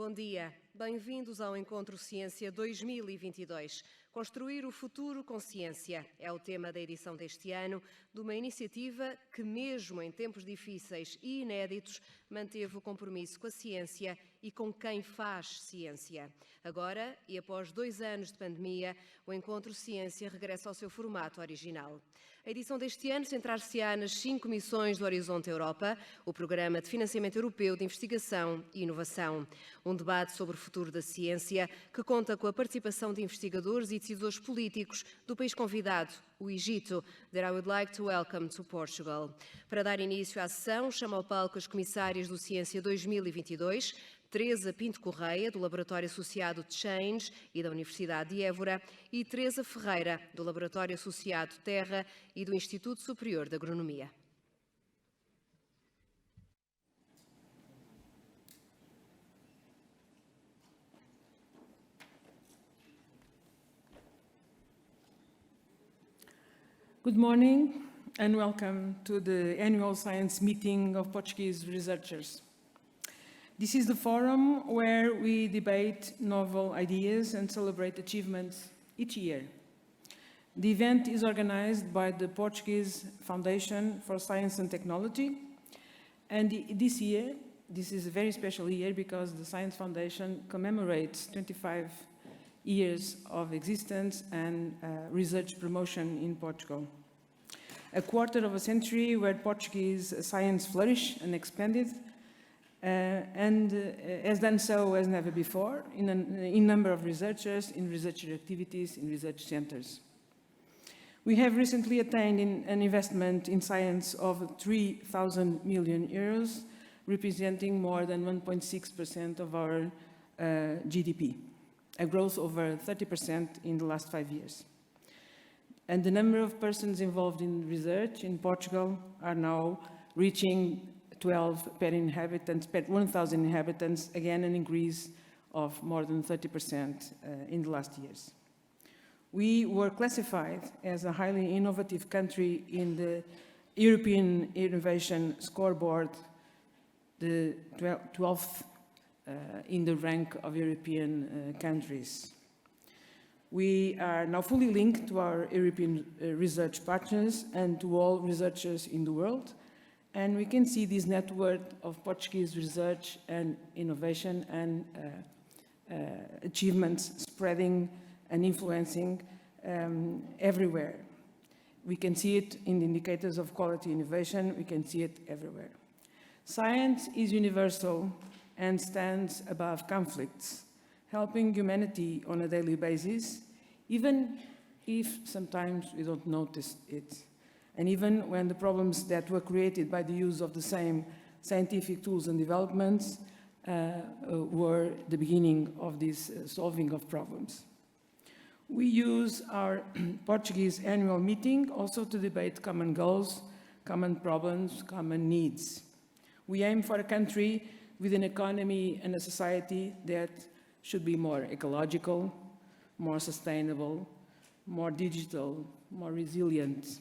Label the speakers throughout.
Speaker 1: Bom dia. Bem-vindos ao Encontro Ciência 2022. Construir o futuro com ciência é o tema da edição deste ano, de uma iniciativa que, mesmo em tempos difíceis e inéditos, manteve o compromisso com a ciência e com quem faz ciência. Agora, e após 2 anos de pandemia, o Encontro Ciência regressa ao seu formato original. A edição deste ano centrar-se-á nas 5 missões do Horizonte Europa, o Programa de Financiamento Europeu de Investigação e Inovação. Um debate sobre o futuro da ciência que conta com a participação de investigadores e decisores políticos do país convidado, o Egito, that I would like to welcome to Portugal. Para dar início à sessão, chamo ao palco as comissárias do Ciência 2022, Teresa Pinto Correia, do Laboratório Associado Change e da Universidade de Évora, e Teresa Ferreira, do Laboratório Associado Terra e do Instituto Superior de Agronomia.
Speaker 2: Good morning and welcome to the annual science meeting of Portuguese researchers. This is the forum where we debate novel ideas and celebrate achievements each year. The event is organized by the Portuguese Foundation for Science and Technology, and this year, this is a very special year because the Science Foundation commemorates 25 years of existence and research promotion in Portugal. A quarter of a century where Portuguese science flourished and expanded, and has done so as never before in number of researchers, in researcher activities, in research centers. We have recently attained an investment in science of 3,000 million euros, representing more than 1.6% of our GDP, a growth over 30% in the last 5 years. And the number of persons involved in research in Portugal are now reaching 12 per 1,000 inhabitants, again an increase of more than 30% in the last years. We were classified as a highly innovative country in the European Innovation Scoreboard, the 12th in the rank of European countries. We are now fully linked to our European research partners and to all researchers in the world, and we can see this network of Portuguese research and innovation and achievements spreading and influencing everywhere. We can see it in the indicators of quality innovation, we can see it everywhere. Science is universal and stands above conflicts, helping humanity on a daily basis, even if sometimes we don't notice it. And even when the problems that were created by the use of the same scientific tools and developments were the beginning of this solving of problems. We use our Portuguese annual meeting also to debate common goals, common problems, common needs. We aim for a country with an economy and a society that should be more ecological, more sustainable, more digital, more resilient.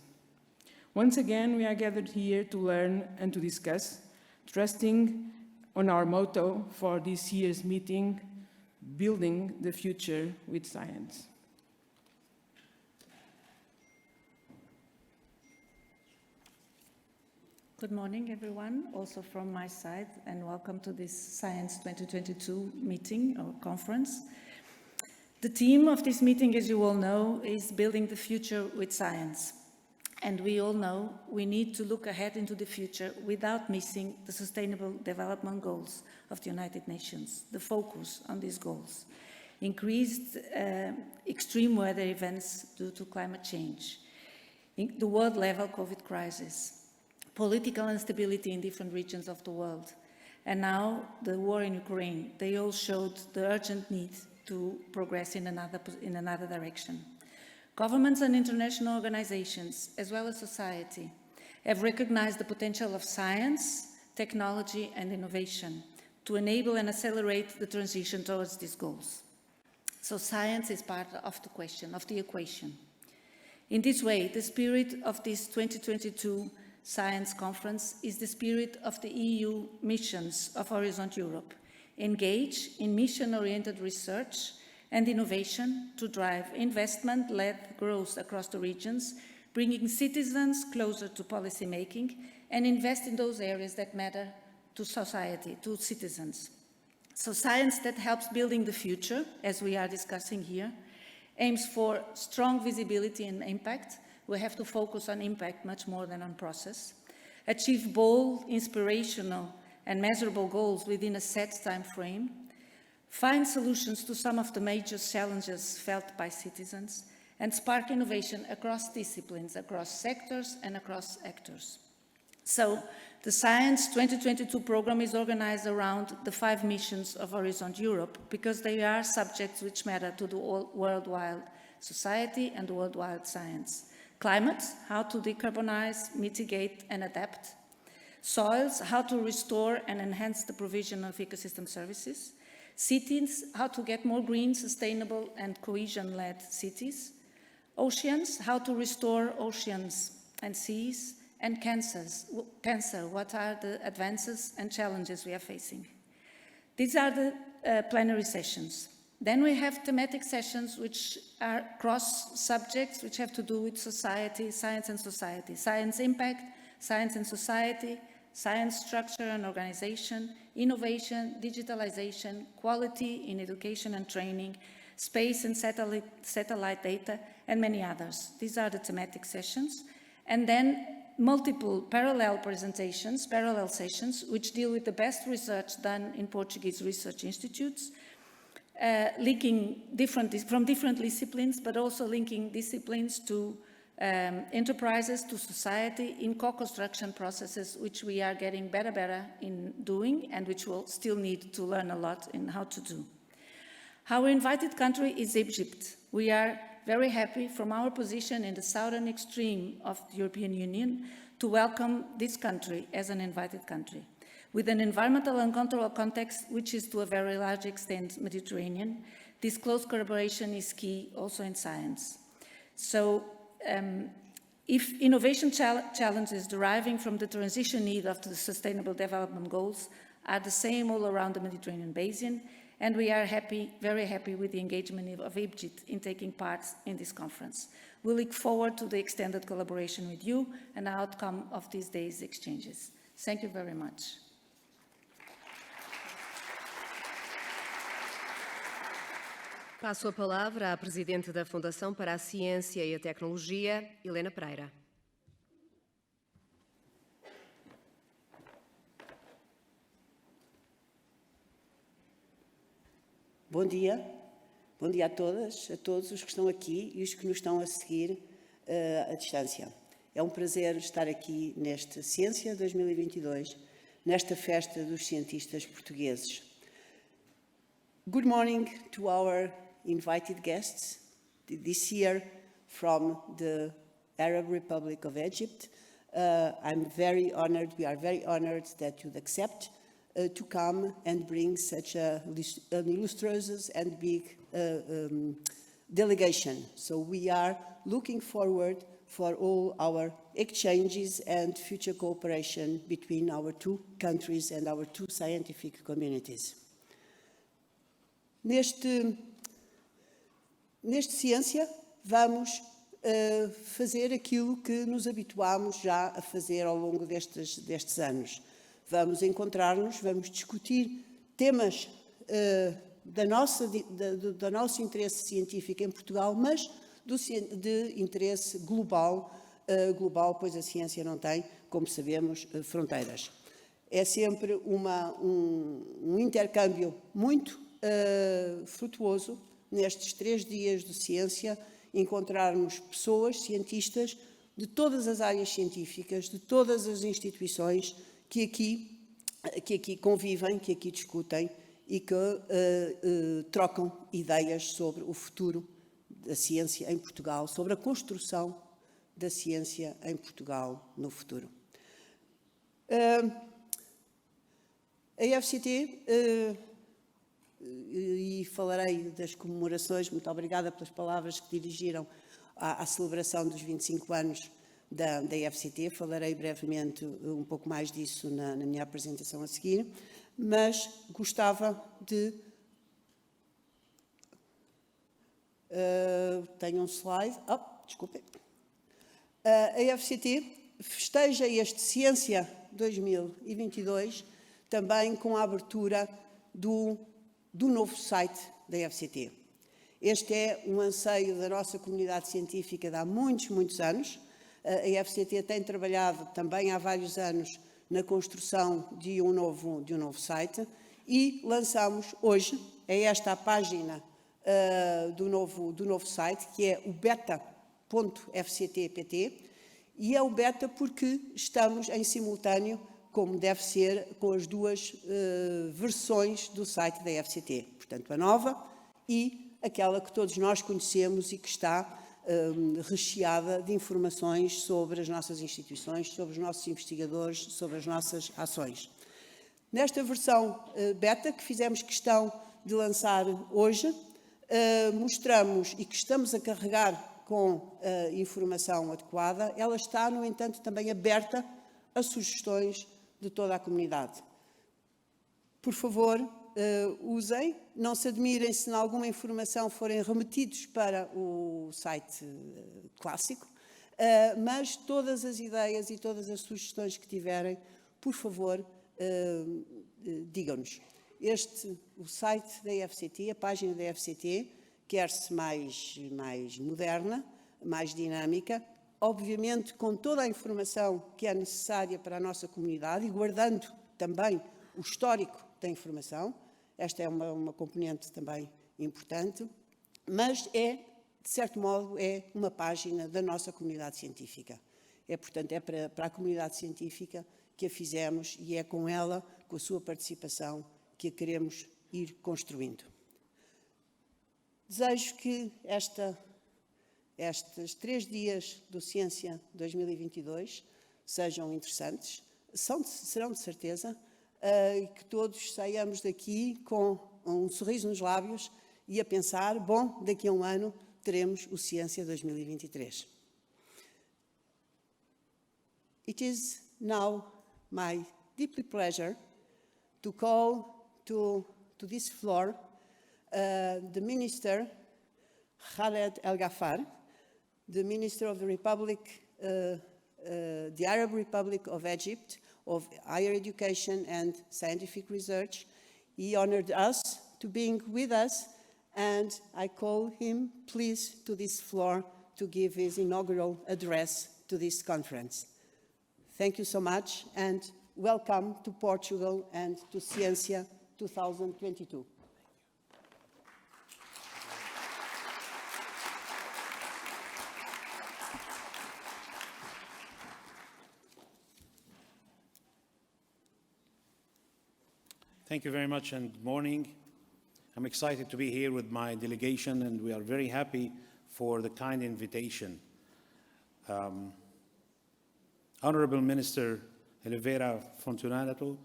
Speaker 2: Once again, we are gathered here to learn and to discuss, trusting on our motto for this year's meeting, building the future with science.
Speaker 3: Good morning, everyone, also from my side, and welcome to this Science 2022 meeting or conference. The theme of this meeting, as you all know, is building the future with science. And we all know we need to look ahead into the future without missing the Sustainable Development Goals of the United Nations, the focus on these goals. Increased extreme weather events due to climate change, the world level COVID crisis, political instability in different regions of the world, and now the war in Ukraine. They all showed the urgent need to progress in another direction. Governments and international organizations, as well as society, have recognized the potential of science, technology, and innovation to enable and accelerate the transition towards these goals. So science is part of the equation. In this way, the spirit of this 2022 Science Conference is the spirit of the EU missions of Horizon Europe, engage in mission-oriented research and innovation to drive investment-led growth across the regions, bringing citizens closer to policy making, and invest in those areas that matter to society, to citizens. So science that helps building the future, as we are discussing here, aims for strong visibility and impact. We have to focus on impact much more than on process. Achieve bold, inspirational, and measurable goals within a set time frame. Find solutions to some of the major challenges felt by citizens, and spark innovation across disciplines, across sectors, and across actors. So, the Science 2022 program is organized around the 5 missions of Horizon Europe because they are subjects which matter to the worldwide society and worldwide science. Climate, how to decarbonize, mitigate, and adapt. Soils, how to restore and enhance the provision of ecosystem services. Cities, how to get more green, sustainable, and cohesion-led cities. Oceans, how to restore oceans and seas. And cancer, what are the advances and challenges we are facing? These are the plenary sessions. Then we have thematic sessions which are cross-subjects which have to do with society, science and society, science impact, science and society, science structure and organization, innovation, digitalization, quality in education and training, space and satellite data, and many others. These are the thematic sessions. And then multiple parallel presentations, parallel sessions, which deal with the best research done in Portuguese research institutes, linking from different disciplines, but also linking disciplines to enterprises, to society, in co-construction processes, which we are getting better in doing, and which we'll still need to learn a lot in how to do. Our invited country is Egypt. We are very happy from our position in the southern extreme of the European Union to welcome this country as an invited country, with an environmental and cultural context which is to a very large extent Mediterranean. This close collaboration is key also in science. So if innovation challenges deriving from the transition need of the Sustainable Development Goals are the same all around the Mediterranean basin, and we are very happy with the engagement of Egypt in taking part in this conference. We look forward to the extended collaboration with you and the outcome of these days' exchanges. Thank you very much.
Speaker 1: Passo a palavra à Presidente da Fundação para a Ciência e a Tecnologia, Helena Pereira.
Speaker 4: Bom dia a todas, a todos os que estão aqui e os que nos estão a seguir à distância. É um prazer estar aqui neste Ciência 2022, nesta festa dos cientistas portugueses. Good morning to our invited guests this year from the Arab Republic of Egypt. I'm very honored, we are very honored that you'd accept to come and bring such an illustrious and big delegation. So we are looking forward for all our exchanges and future cooperation between our two countries and our two scientific communities. Neste Ciência, vamos fazer aquilo que nos habituámos já a fazer ao longo destes anos. Vamos encontrar-nos, vamos discutir temas do nosso interesse científico em Portugal, mas de interesse global, pois a ciência não tem, como sabemos, fronteiras. É sempre um intercâmbio muito frutuoso nestes 3 dias de ciência, encontrarmos pessoas, cientistas, de todas as áreas científicas, de todas as instituições que aqui convivem, que aqui discutem e que trocam ideias sobre o futuro da ciência em Portugal, sobre a construção da ciência em Portugal no futuro. A IFCT, e falarei das comemorações, muito obrigada pelas palavras que dirigiram à celebração dos 25 anos da IFCT, falarei brevemente um pouco mais disso na minha apresentação a seguir. mas gostava de... tenho um slide. Desculpem. A FCT festeja este Ciência 2022 também com a abertura do novo site da FCT. Este é um anseio da nossa comunidade científica de há muitos, muitos anos. A FCT tem trabalhado também há vários anos na construção de um novo site e lançamos hoje, é esta a página do novo site, que é o beta.fct.pt, e é o beta porque estamos em simultâneo, como deve ser, com as duas versões do site da FCT. Portanto, a nova e aquela que todos nós conhecemos e que está recheada de informações sobre as nossas instituições, sobre os nossos investigadores, sobre as nossas ações. Nesta versão beta, que fizemos questão de lançar hoje, mostramos e que estamos a carregar com a informação adequada, ela está, no entanto, também aberta a sugestões de toda a comunidade. Por favor, usem, não se admirem se em alguma informação forem remetidos para o site clássico, mas todas as ideias e todas as sugestões que tiverem, por favor, digam-nos. O site da FCT, a página da FCT, quer-se mais moderna, mais dinâmica, obviamente com toda a informação que é necessária para a nossa comunidade e guardando também o histórico da informação. Esta é uma componente também importante, mas de certo modo, é uma página da nossa comunidade científica. Portanto, é para a comunidade científica que a fizemos e é com ela, com a sua participação, que a queremos ir construindo. Desejo que estes 3 dias do Ciência 2022 sejam interessantes, serão de certeza, e que todos saiamos daqui com um sorriso nos lábios e a pensar, bom, daqui a um ano teremos o Ciência 2023. It is now my deep pleasure to call to this floor the Minister Khaled El Ghaffar, the Minister of the Arab Republic of Egypt, of Higher Education and Scientific Research. He honored us to being with us, and I call him, please, to this floor to give his inaugural address to this conference. Thank you so much, and welcome to Portugal and to Ciência 2022.
Speaker 5: Thank you very much and good morning. I'm excited to be here with my delegation and we are very happy for the kind invitation. Honorable Minister Oliveira Fontunato,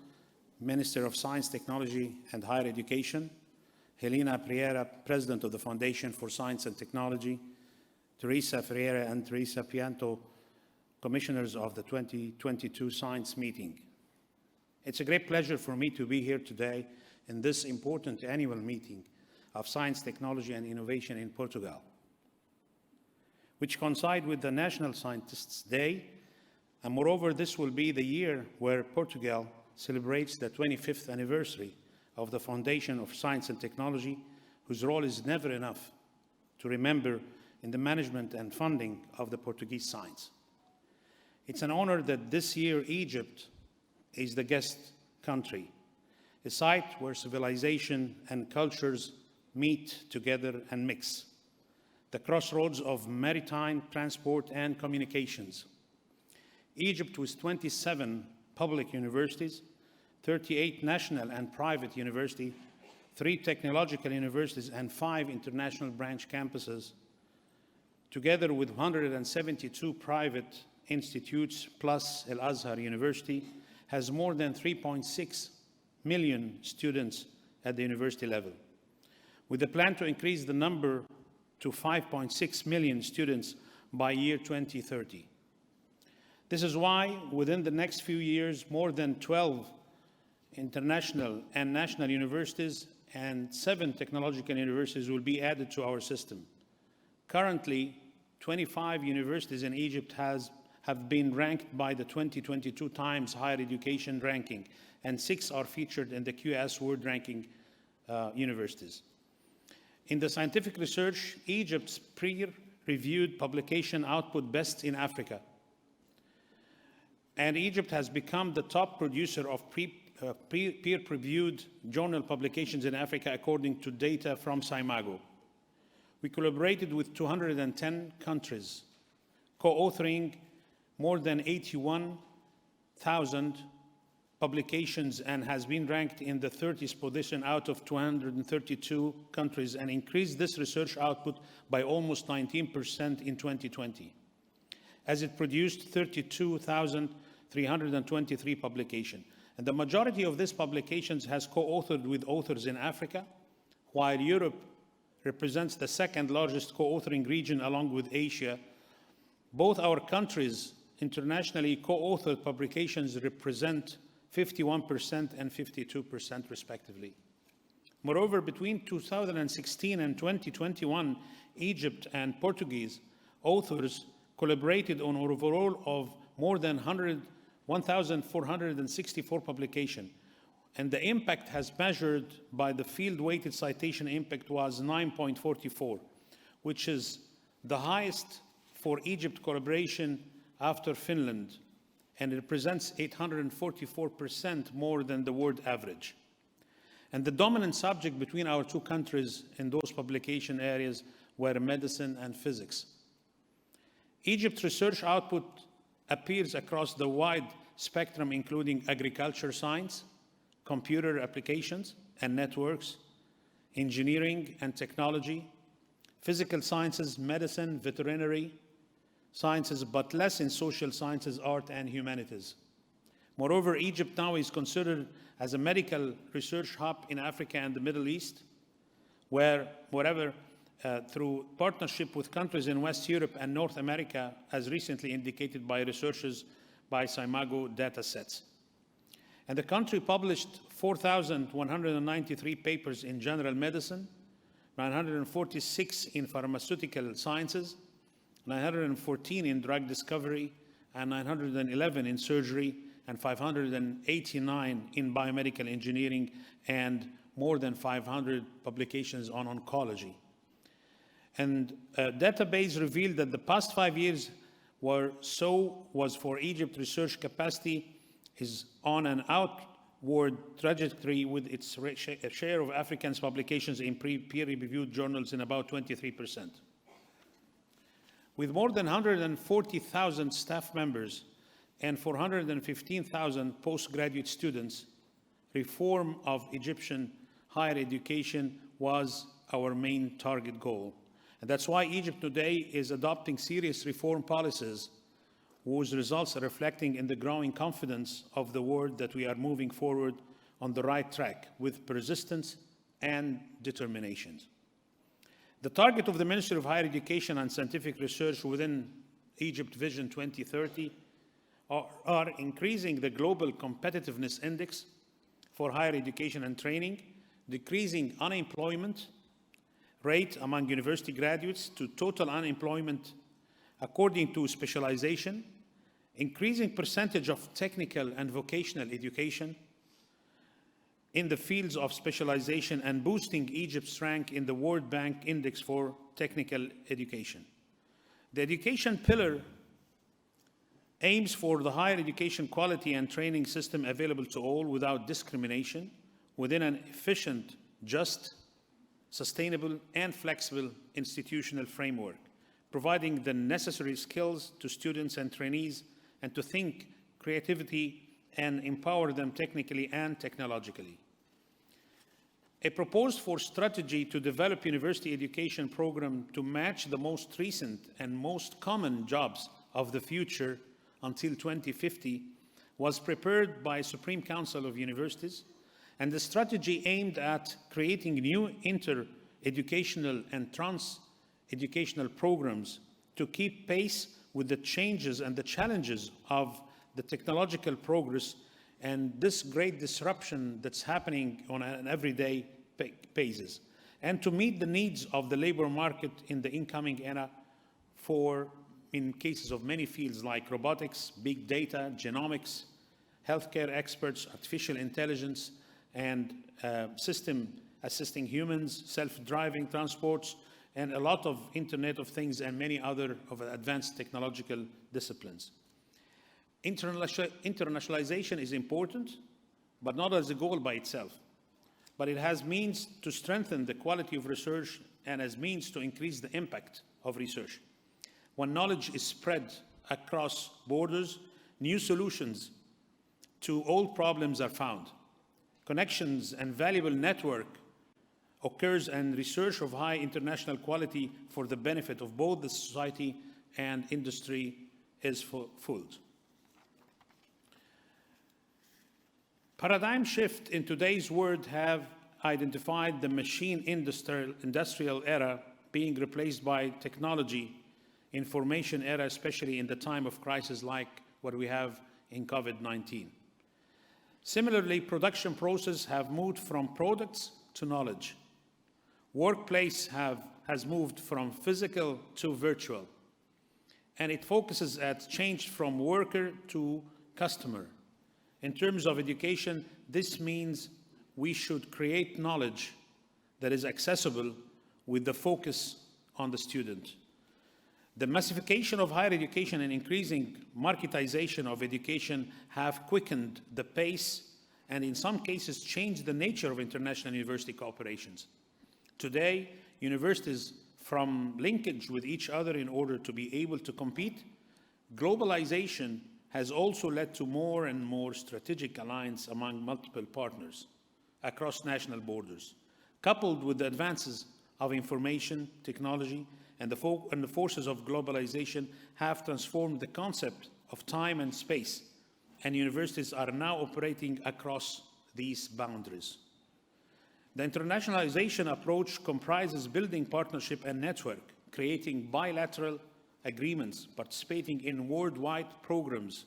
Speaker 5: Minister of Science, Technology and Higher Education, Helena Pereira, President of the Foundation for Science and Technology, Teresa Ferreira and Teresa Pianto, Commissioners of the 2022 Science Meeting. It's a great pleasure for me to be here today in this important annual meeting of Science, Technology and Innovation in Portugal, which coincide with the National Scientists' Day, and moreover, this will be the year where Portugal celebrates the 25th anniversary of the Foundation of Science and Technology, whose role is never enough to remember in the management and funding of the Portuguese science. It's an honor that this year Egypt is the guest country, a site where civilization and cultures meet together and mix, the crossroads of maritime transport and communications. Egypt, with 27 public universities, 38 national and private universities, 3 technological universities, and 5 international branch campuses, together with 172 private institutes plus Al-Azhar University, has more than 3.6 million students at the university level, with a plan to increase the number to 5.6 million students by year 2030. This is why, within the next few years, more than 12 international and national universities and 7 technological universities will be added to our system. Currently, 25 universities in Egypt have been ranked by the 2022 Times Higher Education Ranking, and 6 are featured in the QS World Ranking universities. In the scientific research, Egypt's peer-reviewed publication output best in Africa. And Egypt has become the top producer of peer-reviewed journal publications in Africa, according to data from SCImago. We collaborated with 210 countries, co-authoring more than 81,000 publications, and has been ranked in the 30th position out of 232 countries, and increased this research output by almost 19% in 2020, as it produced 32,323 publications. And the majority of these publications has co-authored with authors in Africa, while Europe represents the second largest co-authoring region along with Asia. Both our countries' internationally co-authored publications represent 51% and 52% respectively. Moreover, between 2016 and 2021, Egypt and Portuguese authors collaborated on an overall of more than 1,464 publications, and the impact as measured by the field-weighted citation impact was 9.44, which is the highest for Egypt collaboration after Finland, and it represents 844% more than the world average. And the dominant subject between our two countries in those publication areas were medicine and physics. Egypt's research output appears across the wide spectrum, including agriculture science, computer applications and networks, engineering and technology, physical sciences, medicine, veterinary sciences, but less in social sciences, art, and humanities. Moreover, Egypt now is considered as a medical research hub in Africa and the Middle East, through partnership with countries in West Europe and North America, as recently indicated by researchers by SCImago datasets. And the country published 4,193 papers in general medicine, 946 in pharmaceutical sciences, 914 in drug discovery, and 911 in surgery, and 589 in biomedical engineering, and more than 500 publications on oncology. And a database revealed that the past 5 years was for Egypt research capacity is on an outward trajectory, with its share of Africans' publications in peer-reviewed journals in about 23%. With more than 140,000 staff members and 415,000 postgraduate students, reform of Egyptian higher education was our main target goal. And that's why Egypt today is adopting serious reform policies whose results are reflecting in the growing confidence of the world that we are moving forward on the right track with persistence and determination. The target of the Ministry of Higher Education and Scientific Research within Egypt Vision 2030 are increasing the global competitiveness index for higher education and training, decreasing unemployment rate among university graduates to total unemployment according to specialization, increasing percentage of technical and vocational education in the fields of specialization, and boosting Egypt's rank in the World Bank Index for Technical Education. The education pillar aims for the higher education quality and training system available to all without discrimination, within an efficient, just, sustainable, and flexible institutional framework, providing the necessary skills to students and trainees, and to think creativity and empower them technically and technologically. A proposed for strategy to develop university education program to match the most recent and most common jobs of the future until 2050 was prepared by Supreme Council of Universities, and the strategy aimed at creating new inter-educational and trans-educational programs to keep pace with the changes and the challenges of the technological progress and this great disruption that's happening on an everyday basis, and to meet the needs of the labor market in the incoming era in cases of many fields like robotics, big data, genomics, healthcare experts, artificial intelligence, and system assisting humans, self-driving transports, and a lot of Internet of Things and many other of advanced technological disciplines. Internationalization is important, but not as a goal by itself. But it has means to strengthen the quality of research and as means to increase the impact of research. When knowledge is spread across borders, new solutions to old problems are found. Connections and valuable network occurs, and research of high international quality for the benefit of both the society and industry is fulfilled. Paradigm shift in today's world have identified the machine industrial era being replaced by technology information era, especially in the time of crisis like what we have in COVID-19. Similarly, production processes have moved from products to knowledge. Workplace has moved from physical to virtual, and it focuses at change from worker to customer. In terms of education, this means we should create knowledge that is accessible with the focus on the student. The massification of higher education and increasing marketization of education have quickened the pace and in some cases changed the nature of international university cooperations. Today, universities from linkage with each other in order to be able to compete, globalization has also led to more and more strategic alliance among multiple partners across national borders, coupled with the advances of information technology and the forces of globalization have transformed the concept of time and space, and universities are now operating across these boundaries. The internationalization approach comprises building partnership and network, creating bilateral agreements, participating in worldwide programs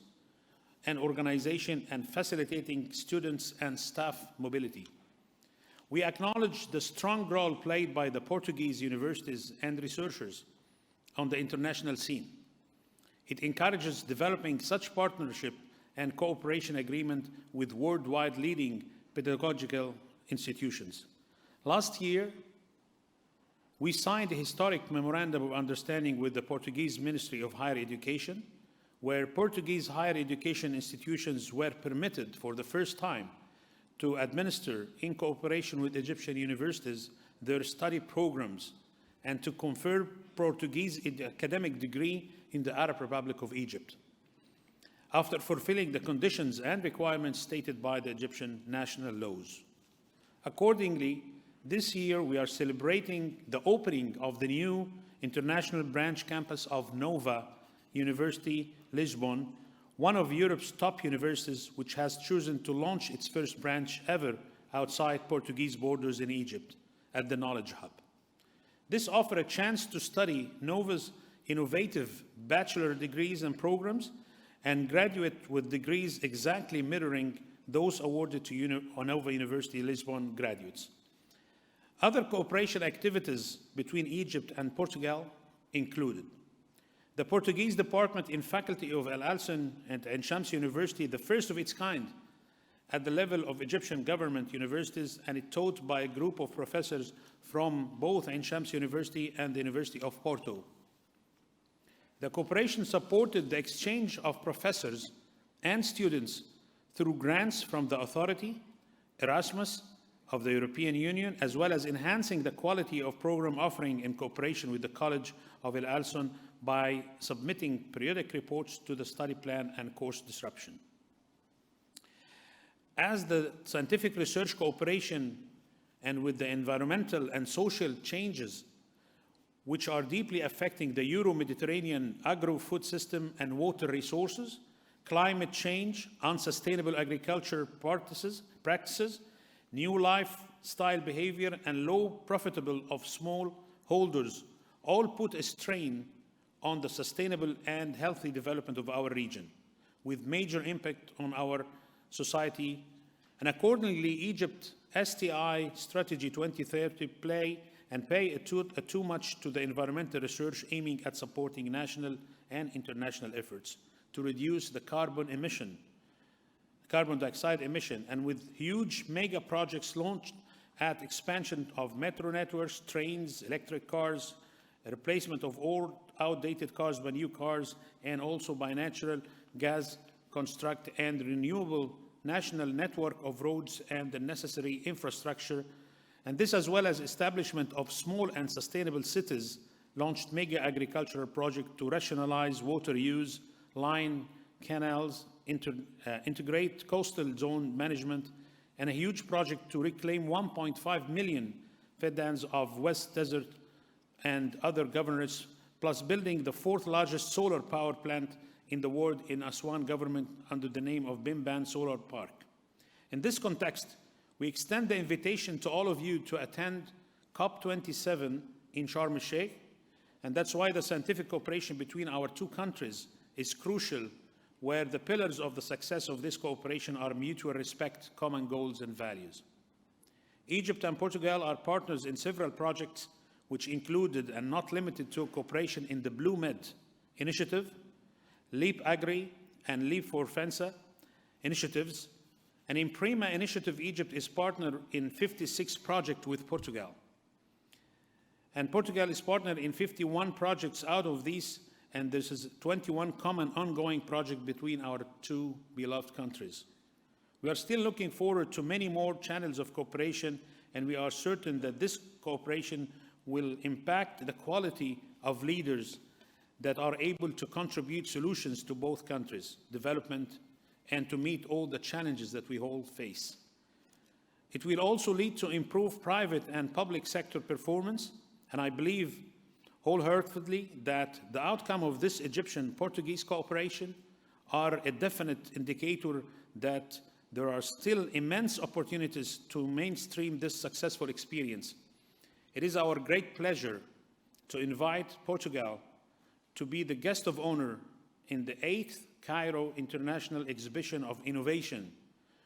Speaker 5: and organization, and facilitating students and staff mobility. We acknowledge the strong role played by the Portuguese universities and researchers on the international scene. It encourages developing such partnership and cooperation agreement with worldwide leading pedagogical institutions. Last year, we signed a historic memorandum of understanding with the Portuguese Ministry of Higher Education, where Portuguese higher education institutions were permitted for the first time to administer, in cooperation with Egyptian universities, their study programs and to confer Portuguese academic degree in the Arab Republic of Egypt, after fulfilling the conditions and requirements stated by the Egyptian national laws. Accordingly, this year we are celebrating the opening of the new international branch campus of Nova University, Lisbon, one of Europe's top universities, which has chosen to launch its first branch ever outside Portuguese borders in Egypt at the Knowledge Hub. This offers a chance to study Nova's innovative bachelor degrees and programs and graduate with degrees exactly mirroring those awarded to Nova University Lisbon graduates. Other cooperation activities between Egypt and Portugal included the Portuguese department in faculty of Al Alsun and Ain Shams University, the first of its kind at the level of Egyptian government universities, and it taught by a group of professors from both Ain Shams University and the University of Porto. The cooperation supported the exchange of professors and students through grants from the Authority, Erasmus of the European Union, as well as enhancing the quality of program offering in cooperation with the College of Al Alsun by submitting periodic reports to the study plan and course disruption. As the scientific research cooperation and with the environmental and social changes which are deeply affecting the Euro-Mediterranean agro-food system and water resources, climate change, unsustainable agriculture practices, new lifestyle behavior, and low profitability of small holders all put a strain on the sustainable and healthy development of our region, with major impact on our society, and accordingly, Egypt STI Strategy 2030 pay too much to the environmental research aiming at supporting national and international efforts to reduce the carbon dioxide emission, and with huge mega projects launched at expansion of metro networks, trains, electric cars, a replacement of all outdated cars by new cars, and also by natural gas construct and renewable national network of roads and the necessary infrastructure, and this as well as establishment of small and sustainable cities, launched mega agricultural project to rationalize water use, line canals, integrate coastal zone management, and a huge project to reclaim 1.5 million faidans of West Desert and other governorates, plus building the 4th largest solar power plant in the world in Aswan government under the name of Bimban Solar Park. In this context, we extend the invitation to all of you to attend COP27 in Sharm el-Sheikh, and that's why the scientific cooperation between our two countries is crucial, where the pillars of the success of this cooperation are mutual respect, common goals and values. Egypt and Portugal are partners in several projects which included and not limited to cooperation in the Blue Med initiative, LEAP Agri and LEAP for FENSA initiatives, and in PRIMA initiative, Egypt is partner in 56 projects with Portugal. And Portugal is partner in 51 projects out of these, and this is 21 common ongoing projects between our two beloved countries. We are still looking forward to many more channels of cooperation, and we are certain that this cooperation will impact the quality of leaders that are able to contribute solutions to both countries' development and to meet all the challenges that we all face. It will also lead to improved private and public sector performance, and I believe wholeheartedly that the outcome of this Egyptian-Portuguese cooperation are a definite indicator that there are still immense opportunities to mainstream this successful experience. It is our great pleasure to invite Portugal to be the guest of honor in the 8th Cairo International Exhibition of Innovation,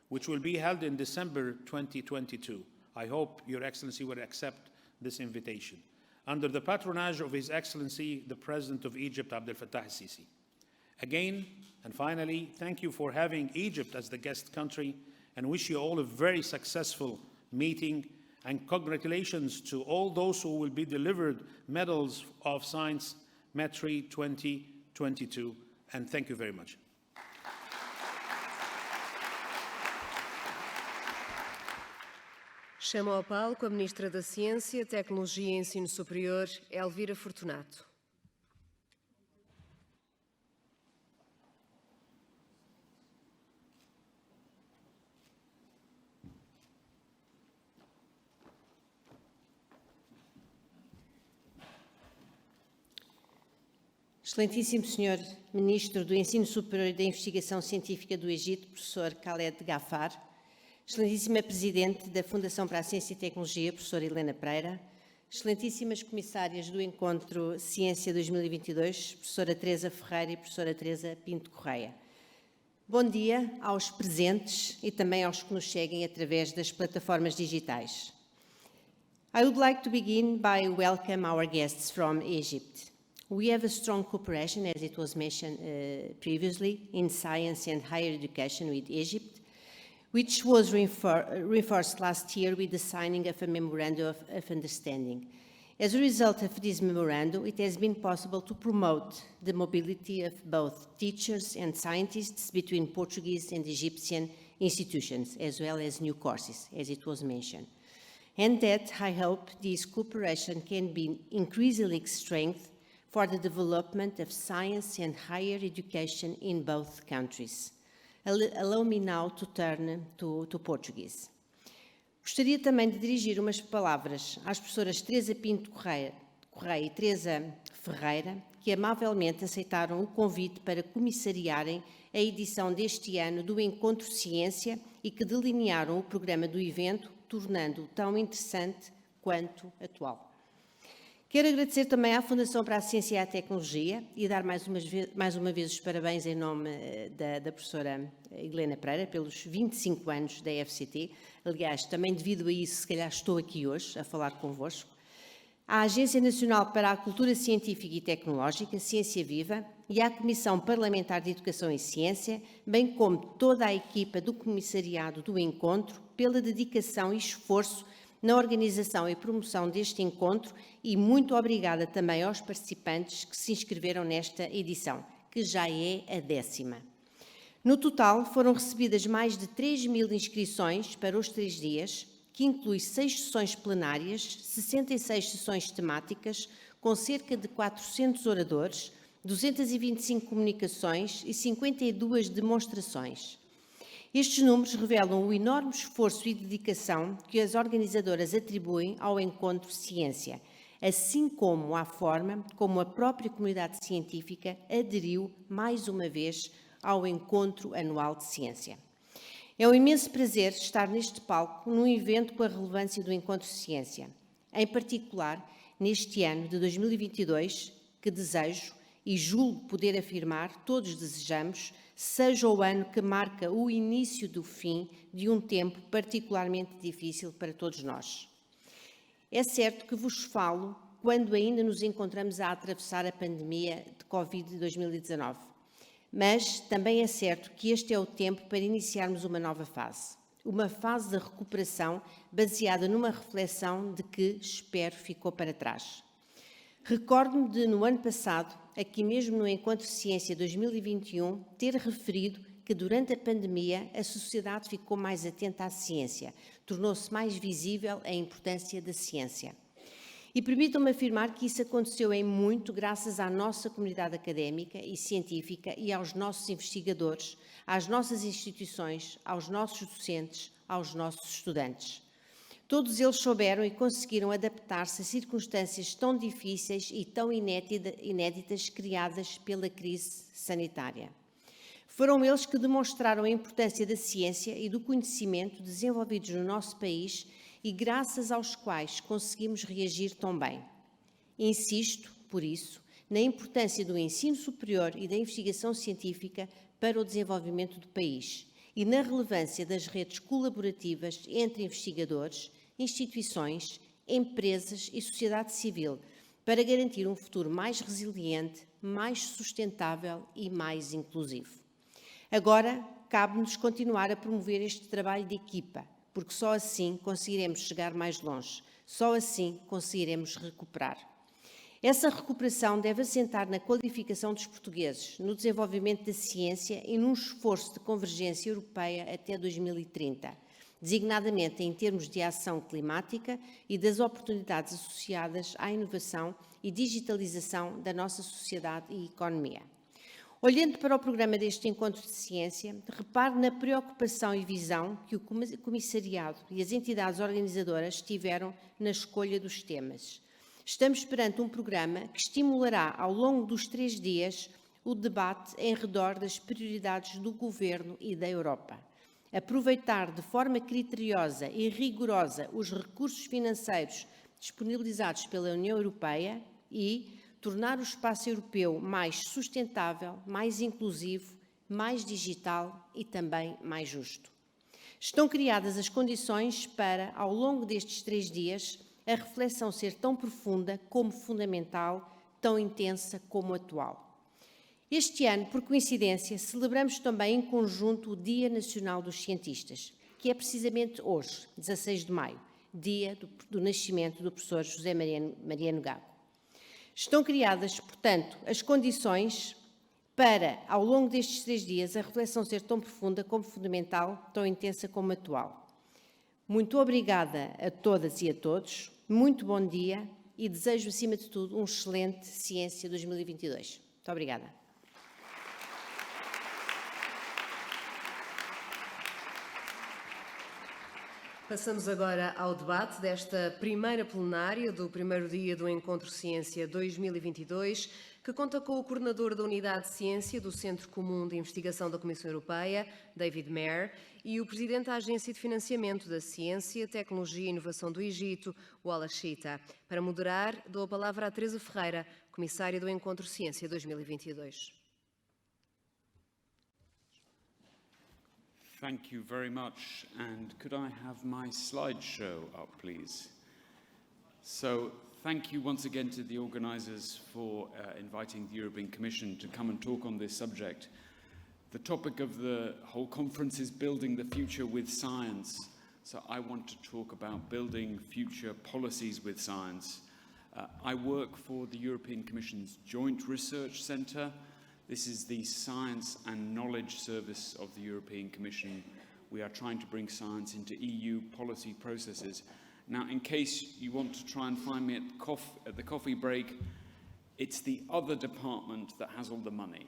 Speaker 5: which will be held in December 2022. I hope Your Excellency will accept this invitation, under the patronage of His Excellency, the President of Egypt, Abdel Fattah el-Sisi. Again, and finally, thank you for having Egypt as the guest country, and wish you all a very successful meeting, and congratulations to all those who will be delivered medals of Science Metri 2022, and thank you very much.
Speaker 1: Chamo ao palco a Ministra da Ciência, Tecnologia e Ensino Superior, Elvira Fortunato.
Speaker 6: Excelentíssimo Sr. Ministro do Ensino Superior e da Investigação Científica do Egito, Professor Khaled Ghaffar, Excelentíssima Presidente da Fundação para a Ciência e Tecnologia, Professora Helena Pereira, Excelentíssimas Comissárias do Encontro Ciência 2022, Professora Teresa Ferreira e Professora Teresa Pinto Correia. Bom dia aos presentes e também aos que nos seguem através das plataformas digitais. I would like to begin by welcome our guests from Egypt. We have a strong cooperation, as it was mentioned previously, in science and higher education with Egypt, which was reinforced last year with the signing of a Memorandum of Understanding. As a result of this memorandum, it has been possible to promote the mobility of both teachers and scientists between Portuguese and Egyptian institutions, as well as new courses, as it was mentioned. And that, I hope, this cooperation can be increasingly strengthened for the development of science and higher education in both countries. Allow me now to turn to Portuguese. Gostaria também de dirigir umas palavras às professoras Teresa Pinto Correia e Teresa Ferreira, que amavelmente aceitaram o convite para comissariarem a edição deste ano do Encontro Ciência e que delinearam o programa do evento, tornando-o tão interessante quanto atual. Quero agradecer também à Fundação para a Ciência e a Tecnologia e dar mais uma vez os parabéns em nome da professora Helena Pereira pelos 25 anos da FCT. Aliás, também devido a isso, se calhar estou aqui hoje a falar convosco. À Agência Nacional para a Cultura Científica e Tecnológica, Ciência Viva, e à Comissão Parlamentar de Educação e Ciência, bem como toda a equipa do Comissariado do Encontro, pela dedicação e esforço na organização e promoção deste encontro, e muito obrigada também aos participantes que se inscreveram nesta edição, que já é a 10ª. No total, foram recebidas mais de 3.000 inscrições para os 3 dias, que inclui 6 sessões plenárias, 66 sessões temáticas, com cerca de 400 oradores, 225 comunicações e 52 demonstrações. Estes números revelam o enorme esforço e dedicação que as organizadoras atribuem ao Encontro Ciência, assim como à forma como a própria comunidade científica aderiu mais uma vez ao Encontro Anual de Ciência. É um imenso prazer estar neste palco num evento com a relevância do Encontro Ciência, em particular neste ano de 2022, que desejo e julgo poder afirmar, todos desejamos, seja o ano que marca o início do fim de um tempo particularmente difícil para todos nós. É certo que vos falo quando ainda nos encontramos a atravessar a pandemia de Covid de 2019, mas também é certo que este é o tempo para iniciarmos uma nova fase. Uma fase de recuperação baseada numa reflexão de que, espero, ficou para trás. Recordo-me de, no ano passado, aqui mesmo no Encontro Ciência 2021, ter referido que durante a pandemia a sociedade ficou mais atenta à ciência, tornou-se mais visível a importância da ciência. E permitam-me afirmar que isso aconteceu em muito graças à nossa comunidade académica e científica e aos nossos investigadores, às nossas instituições, aos nossos docentes, aos nossos estudantes. Todos eles souberam e conseguiram adaptar-se a circunstâncias tão difíceis e tão inéditas criadas pela crise sanitária. Foram eles que demonstraram a importância da ciência e do conhecimento desenvolvidos no nosso país e graças aos quais conseguimos reagir tão bem. Insisto, por isso, na importância do ensino superior e da investigação científica para o desenvolvimento do país e na relevância das redes colaborativas entre investigadores, instituições, empresas e sociedade civil para garantir um futuro mais resiliente, mais sustentável e mais inclusivo. Agora, cabe-nos continuar a promover este trabalho de equipa, porque só assim conseguiremos chegar mais longe, só assim conseguiremos recuperar. Essa recuperação deve assentar na qualificação dos portugueses, no desenvolvimento da ciência e num esforço de convergência europeia até 2030, designadamente em termos de ação climática e das oportunidades associadas à inovação e digitalização da nossa sociedade e economia. Olhando para o programa deste Encontro de Ciência, repare na preocupação e visão que o Comissariado e as entidades organizadoras tiveram na escolha dos temas. Estamos perante um programa que estimulará, ao longo dos 3 dias, o debate em redor das prioridades do Governo e da Europa. Aproveitar de forma criteriosa e rigorosa os recursos financeiros disponibilizados pela União Europeia e tornar o espaço europeu mais sustentável, mais inclusivo, mais digital e também mais justo. Estão criadas as condições para, ao longo destes 3 dias, a reflexão ser tão profunda como fundamental, tão intensa como atual. Este ano, por coincidência, celebramos também em conjunto o Dia Nacional dos Cientistas, que é precisamente hoje, 16 de maio, dia do nascimento do professor José Mariano Gago. Estão criadas, portanto, as condições para, ao longo destes 3 dias, a reflexão ser tão profunda como fundamental, tão intensa como atual. Muito obrigada a todas e a todos, muito bom dia e desejo, acima de tudo, um excelente Ciência 2022. Muito obrigada.
Speaker 1: Passamos agora ao debate desta primeira plenária do primeiro dia do Encontro Ciência 2022. que conta com o coordenador da Unidade de Ciência do Centro Comum de Investigação da Comissão Europeia, David Mayer, e o presidente da Agência de Financiamento da Ciência, Tecnologia e Inovação do Egito, Wala Chita. Para moderar, dou a palavra a Teresa Ferreira, comissária do Encontro Ciência 2022.
Speaker 7: Thank you very much. And could I have my slideshow up, please? So, thank you once again to the organisers for inviting the European Commission to come and talk on this subject. The topic of the whole conference is building the future with science. So I want to talk about building future policies with science. I work for the European Commission's Joint Research Centre. This is the science and knowledge service of the European Commission. We are trying to bring science into EU policy processes. Now, in case you want to try and find me at the coffee break, it's the other department that has all the money.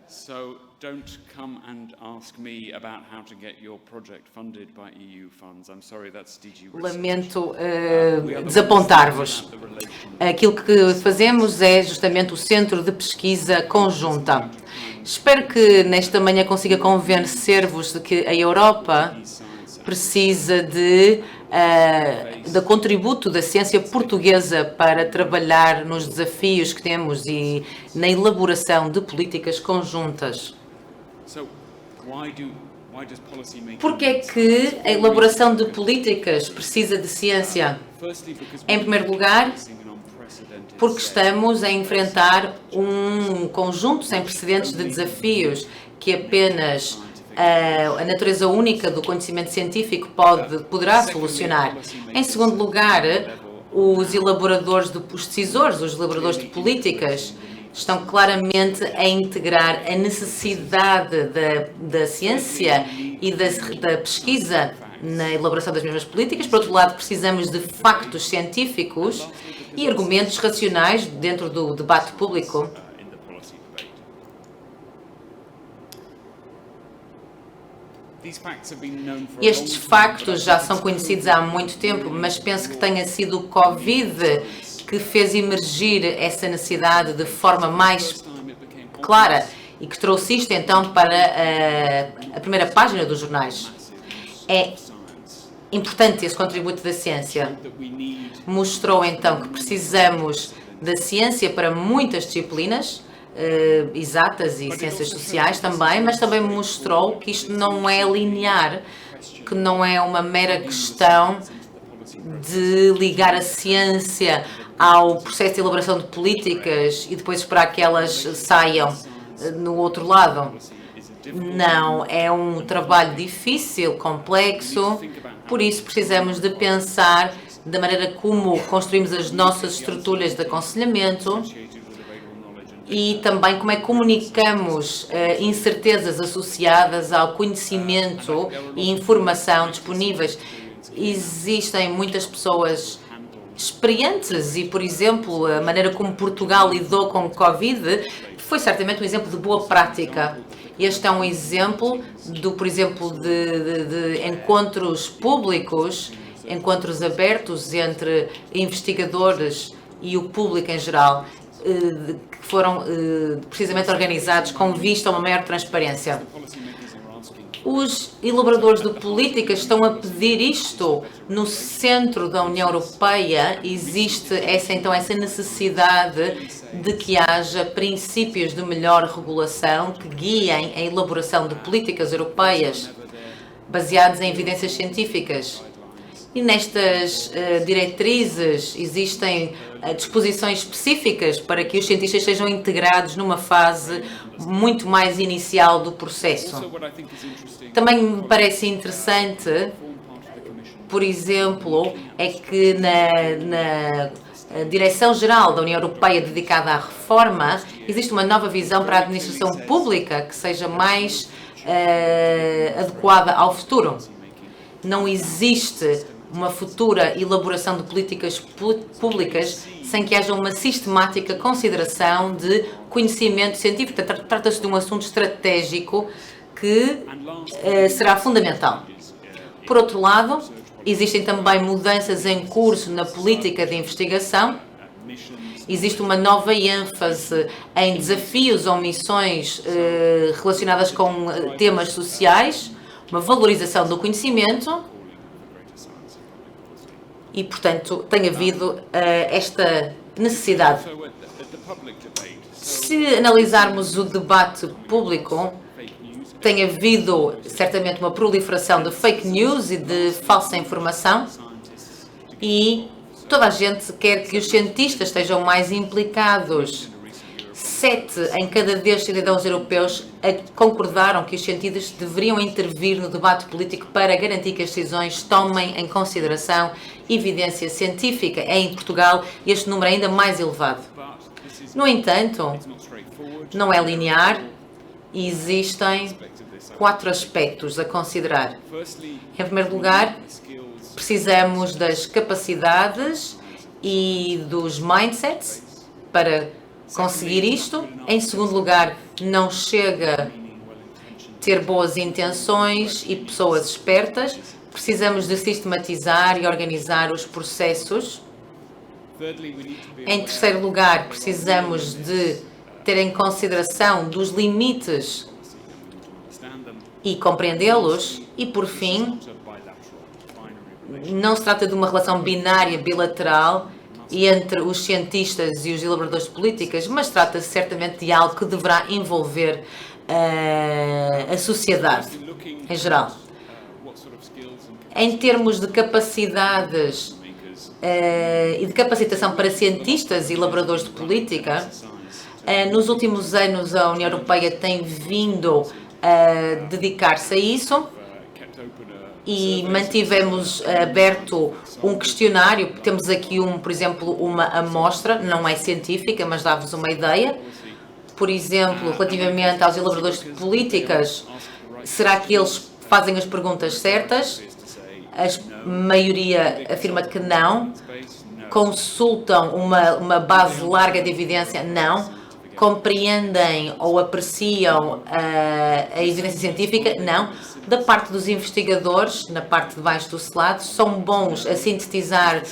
Speaker 7: So don't come and ask me about how to get your project funded by EU funds. I'm sorry, that's DG Research.
Speaker 8: Lamento desapontar-vos. Aquilo que fazemos é justamente o Centro de Pesquisa Conjunta. Espero que nesta manhã consiga convencer-vos de que a Europa precisa do contributo da ciência portuguesa para trabalhar nos desafios que temos e na elaboração de políticas conjuntas. Por que é que a elaboração de políticas precisa de ciência? Em primeiro lugar, porque estamos a enfrentar um conjunto sem precedentes de desafios que apenas a natureza única do conhecimento científico poderá solucionar. Em segundo lugar, os decisores, os elaboradores de políticas, estão claramente a integrar a necessidade da ciência e da pesquisa na elaboração das mesmas políticas. Por outro lado, precisamos de factos científicos e argumentos racionais dentro do debate público. Estes factos já são conhecidos há muito tempo, mas penso que tenha sido o Covid que fez emergir essa necessidade de forma mais clara e que trouxe isto então para a primeira página dos jornais. É importante esse contributo da ciência. Mostrou então que precisamos da ciência para muitas disciplinas, exatas e ciências sociais também, mas também mostrou que isto não é linear, que não é uma mera questão de ligar a ciência ao processo de elaboração de políticas e depois esperar que elas saiam no outro lado. Não, é um trabalho difícil, complexo, por isso precisamos de pensar da maneira como construímos as nossas estruturas de aconselhamento e também como é que comunicamos incertezas associadas ao conhecimento e informação disponíveis. Existem muitas pessoas experientes e, por exemplo, a maneira como Portugal lidou com o Covid foi certamente um exemplo de boa prática. Este é um exemplo por exemplo, de encontros públicos, encontros abertos entre investigadores e o público em geral, que foram precisamente organizados com vista a uma maior transparência. Os elaboradores de políticas estão a pedir isto. No centro da União Europeia existe essa necessidade de que haja princípios de melhor regulação que guiem a elaboração de políticas europeias baseadas em evidências científicas. E nestas diretrizes existem disposições específicas para que os cientistas sejam integrados numa fase muito mais inicial do processo. Também me parece interessante, por exemplo, é que na Direção-Geral da União Europeia dedicada à reforma, existe uma nova visão para a administração pública que seja mais adequada ao futuro. Não existe uma futura elaboração de políticas públicas sem que haja uma sistemática consideração de conhecimento científico. Trata-se de um assunto estratégico que será fundamental. Por outro lado, existem também mudanças em curso na política de investigação Existe uma nova ênfase em desafios ou missões relacionadas com temas sociais, uma valorização do conhecimento e, portanto, tem havido esta necessidade. Se analisarmos o debate público, tem havido certamente uma proliferação de fake news e de falsa informação e toda a gente quer que os cientistas estejam mais implicados. 7 em cada 10 cidadãos europeus concordaram que os cientistas deveriam intervir no debate político para garantir que as decisões tomem em consideração evidência científica. Em Portugal, este número é ainda mais elevado. No entanto, não é linear e existem 4 aspectos a considerar. Em primeiro lugar, precisamos das capacidades e dos mindsets para conseguir isto. Em segundo lugar, não chega ter boas intenções e pessoas espertas. Precisamos de sistematizar e organizar os processos. Em terceiro lugar, precisamos de ter em consideração dos limites e compreendê-los. E, por fim, não se trata de uma relação binária, bilateral, entre os cientistas e os elaboradores de políticas, mas trata-se certamente de algo que deverá envolver a sociedade em geral. Em termos de capacidades e de capacitação para cientistas e elaboradores de política, nos últimos anos a União Europeia tem vindo a dedicar-se a isso e mantivemos aberto um questionário. Temos aqui, por exemplo, uma amostra, não é científica, mas dá-vos uma ideia. Por exemplo, relativamente aos elaboradores de políticas, será que eles fazem as perguntas certas? A maioria afirma que não. Consultam uma base larga de evidência? Não. Compreendem ou apreciam a evidência científica? Não. Da parte dos investigadores, na parte de baixo do slide, são bons a sintetizar,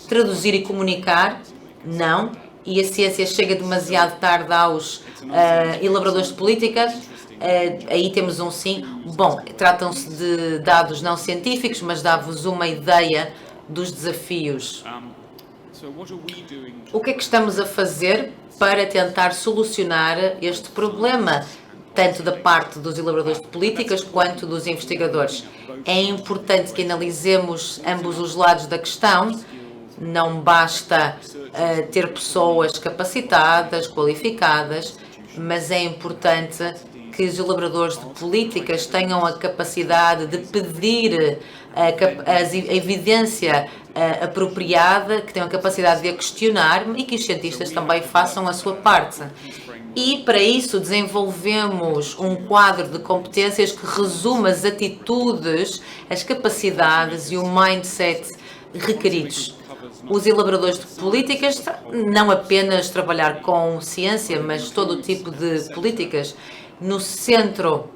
Speaker 8: traduzir e comunicar? Não. E a ciência chega demasiado tarde aos elaboradores de política? Aí temos um sim. Bom, tratam-se de dados não científicos, mas dá-vos uma ideia dos desafios. O que é que estamos a fazer para tentar solucionar este problema, tanto da parte dos elaboradores de políticas quanto dos investigadores? É importante que analisemos ambos os lados da questão. Não basta ter pessoas capacitadas, qualificadas, mas é importante que os elaboradores de políticas tenham a capacidade de pedir a evidência apropriada, que tenham a capacidade de a questionar e que os cientistas também façam a sua parte. E, para isso, desenvolvemos um quadro de competências que resume as atitudes, as capacidades e o mindset requeridos. Os elaboradores de políticas, não apenas trabalhar com ciência, mas todo o tipo de políticas. No centro,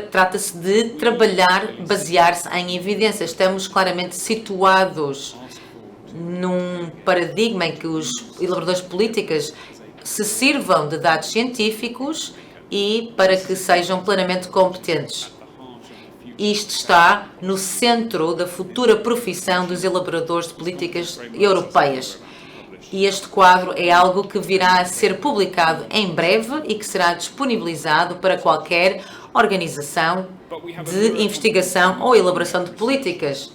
Speaker 8: trata-se de trabalhar, basear-se em evidências. Estamos claramente situados num paradigma em que os elaboradores de políticas se sirvam de dados científicos e para que sejam plenamente competentes. Isto está no centro da futura profissão dos elaboradores de políticas europeias. E este quadro é algo que virá a ser publicado em breve e que será disponibilizado para qualquer organização de investigação ou elaboração de políticas.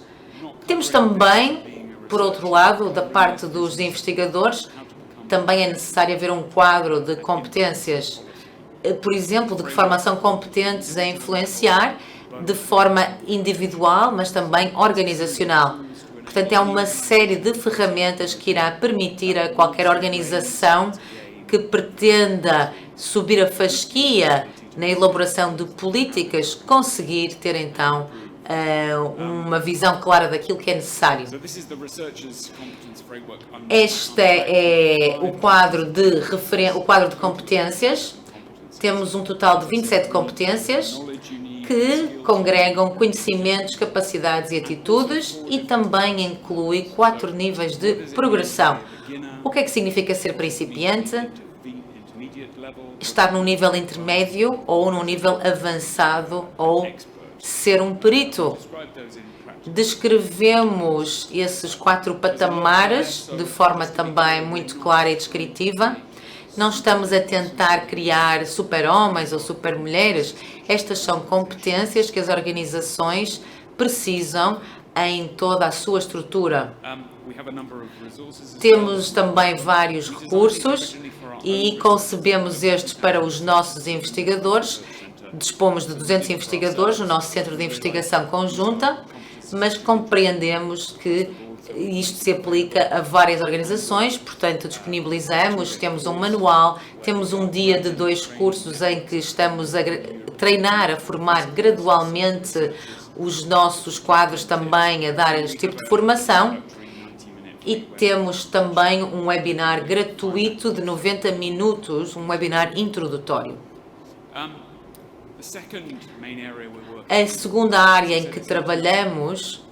Speaker 8: Temos também, por outro lado, da parte dos investigadores, também é necessário haver um quadro de competências, por exemplo, de que forma são competentes a influenciar de forma individual, mas também organizacional. Portanto, é uma série de ferramentas que irá permitir a qualquer organização que pretenda subir a fasquia na elaboração de políticas conseguir ter, então, uma visão clara daquilo que é necessário. Este é o quadro de competências. Temos um total de 27 competências que congregam conhecimentos, capacidades e atitudes e também inclui 4 níveis de progressão. O que é que significa ser principiante? Estar num nível intermédio ou num nível avançado ou ser um perito. Descrevemos esses 4 patamares de forma também muito clara e descritiva. Não estamos a tentar criar super-homens ou super-mulheres. Estas são competências que as organizações precisam em toda a sua estrutura. Temos também vários recursos e concebemos estes para os nossos investigadores. Dispomos de 200 investigadores no nosso Centro de Investigação Conjunta, mas compreendemos que isto se aplica a várias organizações, portanto disponibilizamos, temos um manual, temos um dia de 2 cursos em que estamos a treinar, a formar gradualmente os nossos quadros também a dar este tipo de formação. E temos também um webinar gratuito de 90 minutos, um webinar introdutório. A segunda área em que trabalhamos,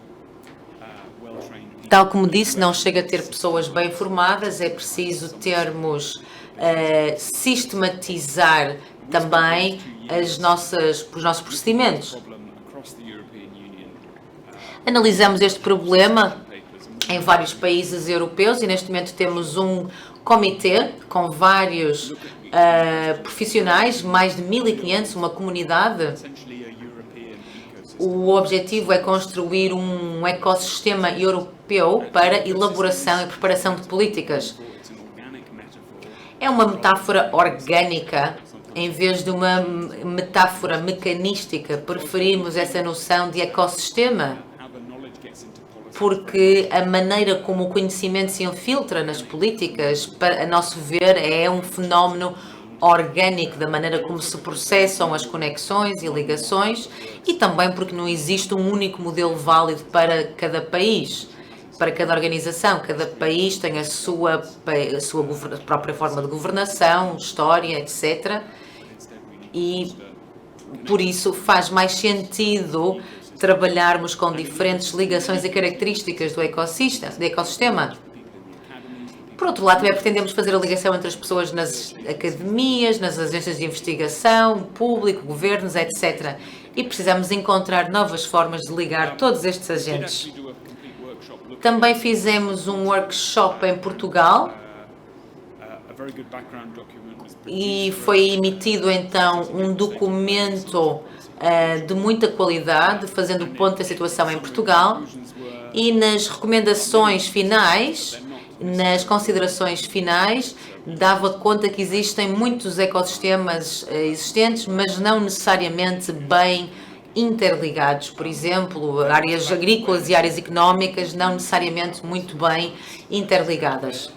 Speaker 8: tal como disse, não chega a ter pessoas bem formadas, é preciso termos, sistematizar também os nossos procedimentos. Analisamos este problema em vários países europeus e neste momento temos um comitê com vários profissionais, mais de 1.500, uma comunidade. O objetivo é construir um ecossistema europeu para elaboração e preparação de políticas. É uma metáfora orgânica em vez de uma metáfora mecanística. Preferimos essa noção de ecossistema, porque a maneira como o conhecimento se infiltra nas políticas, a nosso ver, é um fenómeno orgânico da maneira como se processam as conexões e ligações e também porque não existe um único modelo válido para cada país, para cada organização. Cada país tem a sua própria forma de governação, história, etc. E por isso faz mais sentido trabalharmos com diferentes ligações e características do ecossistema. Por outro lado, também pretendemos fazer a ligação entre as pessoas nas academias, nas agências de investigação, público, governos, etc. E precisamos encontrar novas formas de ligar todos estes agentes. Também fizemos um workshop em Portugal e foi emitido então um documento de muita qualidade, fazendo o ponto da situação em Portugal, e nas recomendações finais, nas considerações finais, dava conta que existem muitos ecossistemas existentes, mas não necessariamente bem interligados. Por exemplo, áreas agrícolas e áreas económicas não necessariamente muito bem interligadas.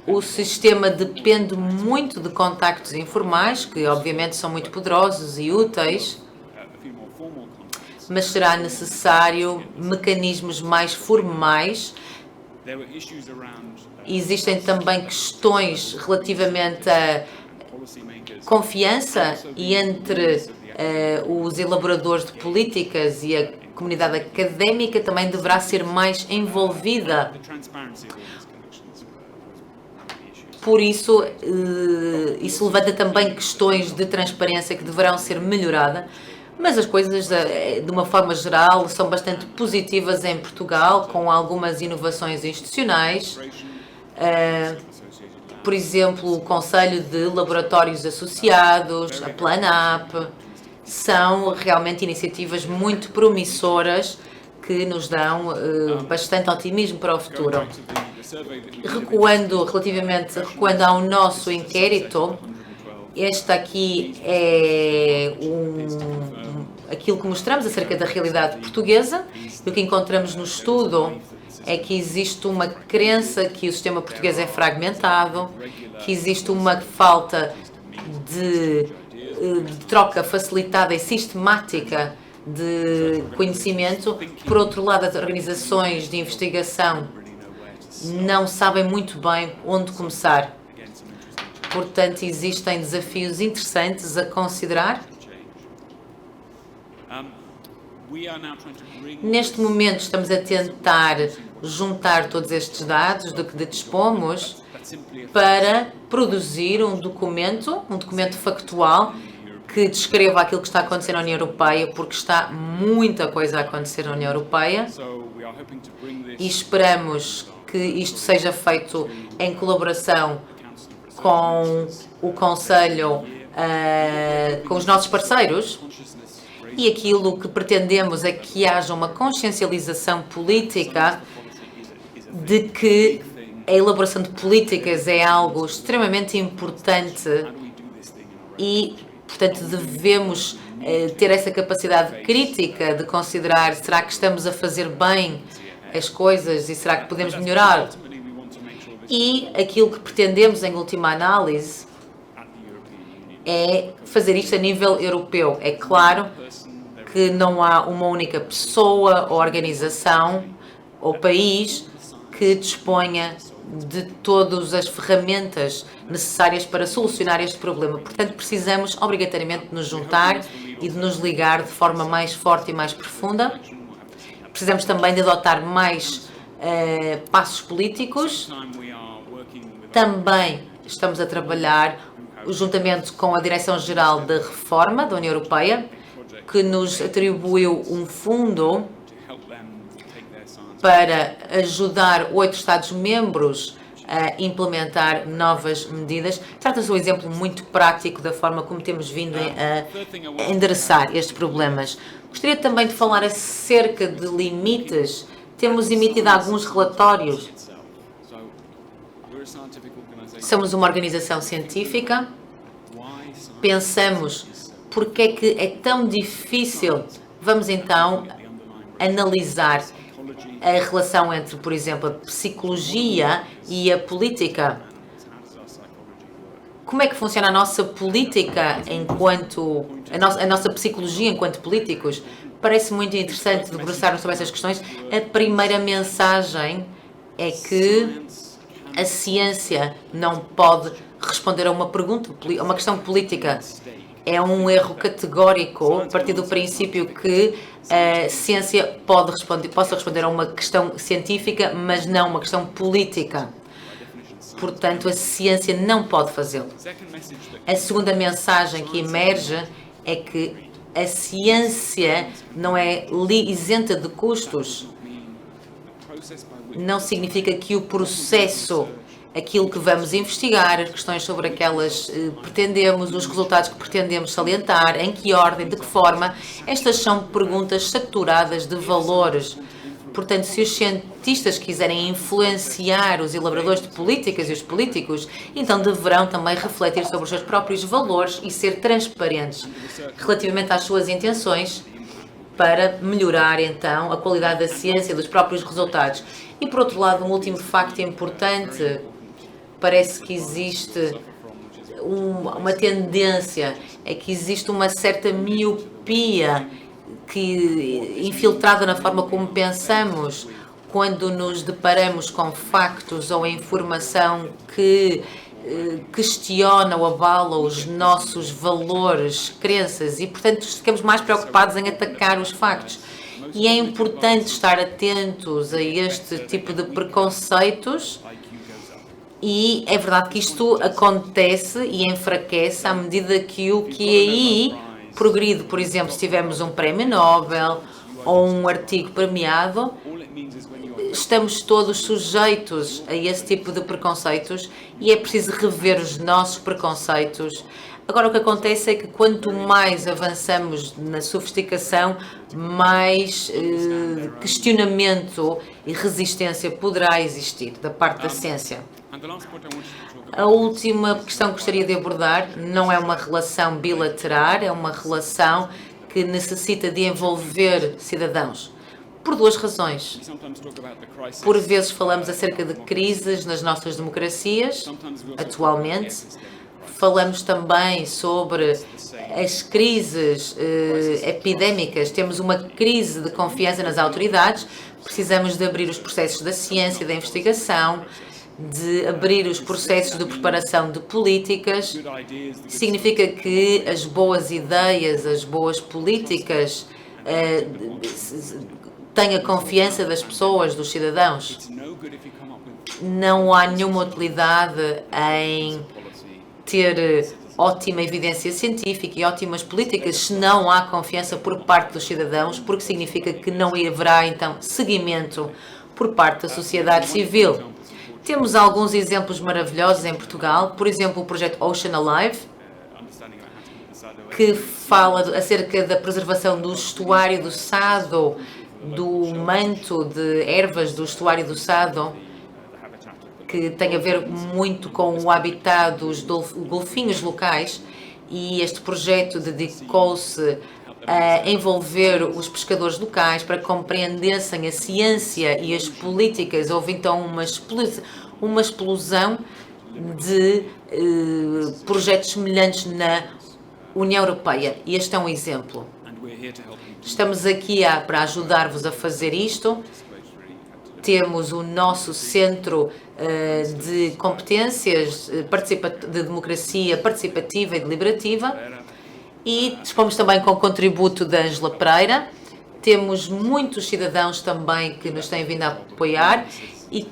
Speaker 8: O sistema depende muito de contactos informais, que obviamente são muito poderosos e úteis, mas será necessário mecanismos mais formais. Existem também questões relativamente à confiança e entre os elaboradores de políticas e a comunidade académica também deverá ser mais envolvida. Por isso, isso levanta também questões de transparência que deverão ser melhoradas, mas as coisas, de uma forma geral, são bastante positivas em Portugal, com algumas inovações institucionais. Por exemplo, o Conselho de Laboratórios Associados, a PlanUp, são realmente iniciativas muito promissoras que nos dão bastante otimismo para o futuro. Recuando ao nosso inquérito, este aqui é aquilo que mostramos acerca da realidade portuguesa. E o que encontramos no estudo é que existe uma crença que o sistema português é fragmentado, que existe uma falta de troca facilitada e sistemática de conhecimento. Por outro lado, as organizações de investigação não sabem muito bem onde começar. Portanto, existem desafios interessantes a considerar Neste momento estamos a tentar juntar todos estes dados do que dispomos para produzir um documento factual que descreva aquilo que está a acontecer na União Europeia, porque está muita coisa a acontecer na União Europeia e esperamos que isto seja feito em colaboração com o Conselho, com os nossos parceiros, e aquilo que pretendemos é que haja uma consciencialização política de que a elaboração de políticas é algo extremamente importante e, portanto, devemos ter essa capacidade crítica de considerar: será que estamos a fazer bem as coisas e será que podemos melhorar? E aquilo que pretendemos, em última análise, é fazer isto a nível europeu. É claro que não há uma única pessoa ou organização ou país que disponha de todas as ferramentas necessárias para solucionar este problema. Portanto, precisamos obrigatoriamente de nos juntar e de nos ligar de forma mais forte e mais profunda. Precisamos também de adotar mais passos políticos. Também estamos a trabalhar juntamente com a Direção-Geral de Reforma da União Europeia, que nos atribuiu um fundo para ajudar 8 Estados-membros a implementar novas medidas. Trata-se de um exemplo muito prático da forma como temos vindo a endereçar estes problemas. Gostaria também de falar acerca de limites. Temos emitido alguns relatórios. Somos uma organização científica. Pensamos porque é que é tão difícil. Vamos então analisar a relação entre, por exemplo, a psicologia e a política. Como é que funciona a nossa política enquanto... a nossa psicologia enquanto políticos? Parece muito interessante debruçarmos sobre essas questões. A primeira mensagem é que a ciência não pode responder a uma pergunta, a uma questão política. É um erro categórico a partir do princípio que a ciência possa responder a uma questão científica, mas não uma questão política. Portanto, a ciência não pode fazê-lo. A segunda mensagem que emerge é que a ciência não é isenta de custos. Não significa que o processo, aquilo que vamos investigar, as questões sobre aquelas pretendemos, os resultados que pretendemos salientar, em que ordem, de que forma, estas são perguntas saturadas de valores. Portanto, se os cientistas quiserem influenciar os elaboradores de políticas e os políticos, então deverão também refletir sobre os seus próprios valores e ser transparentes relativamente às suas intenções para melhorar, então, a qualidade da ciência e dos próprios resultados. E, por outro lado, um último facto importante, parece que existe uma tendência, é que existe uma certa miopia infiltrada na forma como pensamos quando nos deparamos com factos ou informação que questiona ou avala os nossos valores, crenças, e, portanto, ficamos mais preocupados em atacar os factos. E é importante estar atentos a este tipo de preconceitos, e é verdade que isto acontece e enfraquece à medida que o QI progride. Por exemplo, se tivermos um prémio Nobel ou um artigo premiado, estamos todos sujeitos a esse tipo de preconceitos e é preciso rever os nossos preconceitos. Agora, o que acontece é que quanto mais avançamos na sofisticação, mais questionamento e resistência poderá existir da parte da ciência. A última questão que gostaria de abordar não é uma relação bilateral, é uma relação que necessita de envolver cidadãos. Por duas razões. Por vezes falamos acerca de crises nas nossas democracias, atualmente. Falamos também sobre as crises epidémicas. Temos uma crise de confiança nas autoridades. Precisamos de abrir os processos da ciência e da investigação, de abrir os processos de preparação de políticas. Significa que as boas ideias, as boas políticas tenha confiança das pessoas, dos cidadãos. Não há nenhuma utilidade em ter ótima evidência científica e ótimas políticas se não há confiança por parte dos cidadãos, porque significa que não haverá, então, seguimento por parte da sociedade civil. Temos alguns exemplos maravilhosos em Portugal, por exemplo, o projeto Ocean Alive, que fala acerca da preservação do estuário do Sado, do manto de ervas do estuário do Sado, que tem a ver muito com o habitat dos golfinhos locais, e este projeto dedicou-se a envolver os pescadores locais para que compreendessem a ciência e as políticas. Houve então uma explosão de projetos semelhantes na União Europeia, e este é um exemplo. Estamos aqui para ajudar-vos a fazer isto. Temos o nosso centro de competências de democracia participativa e deliberativa, e dispomos também com o contributo da Ângela Pereira. Temos muitos cidadãos também que nos têm vindo a apoiar, e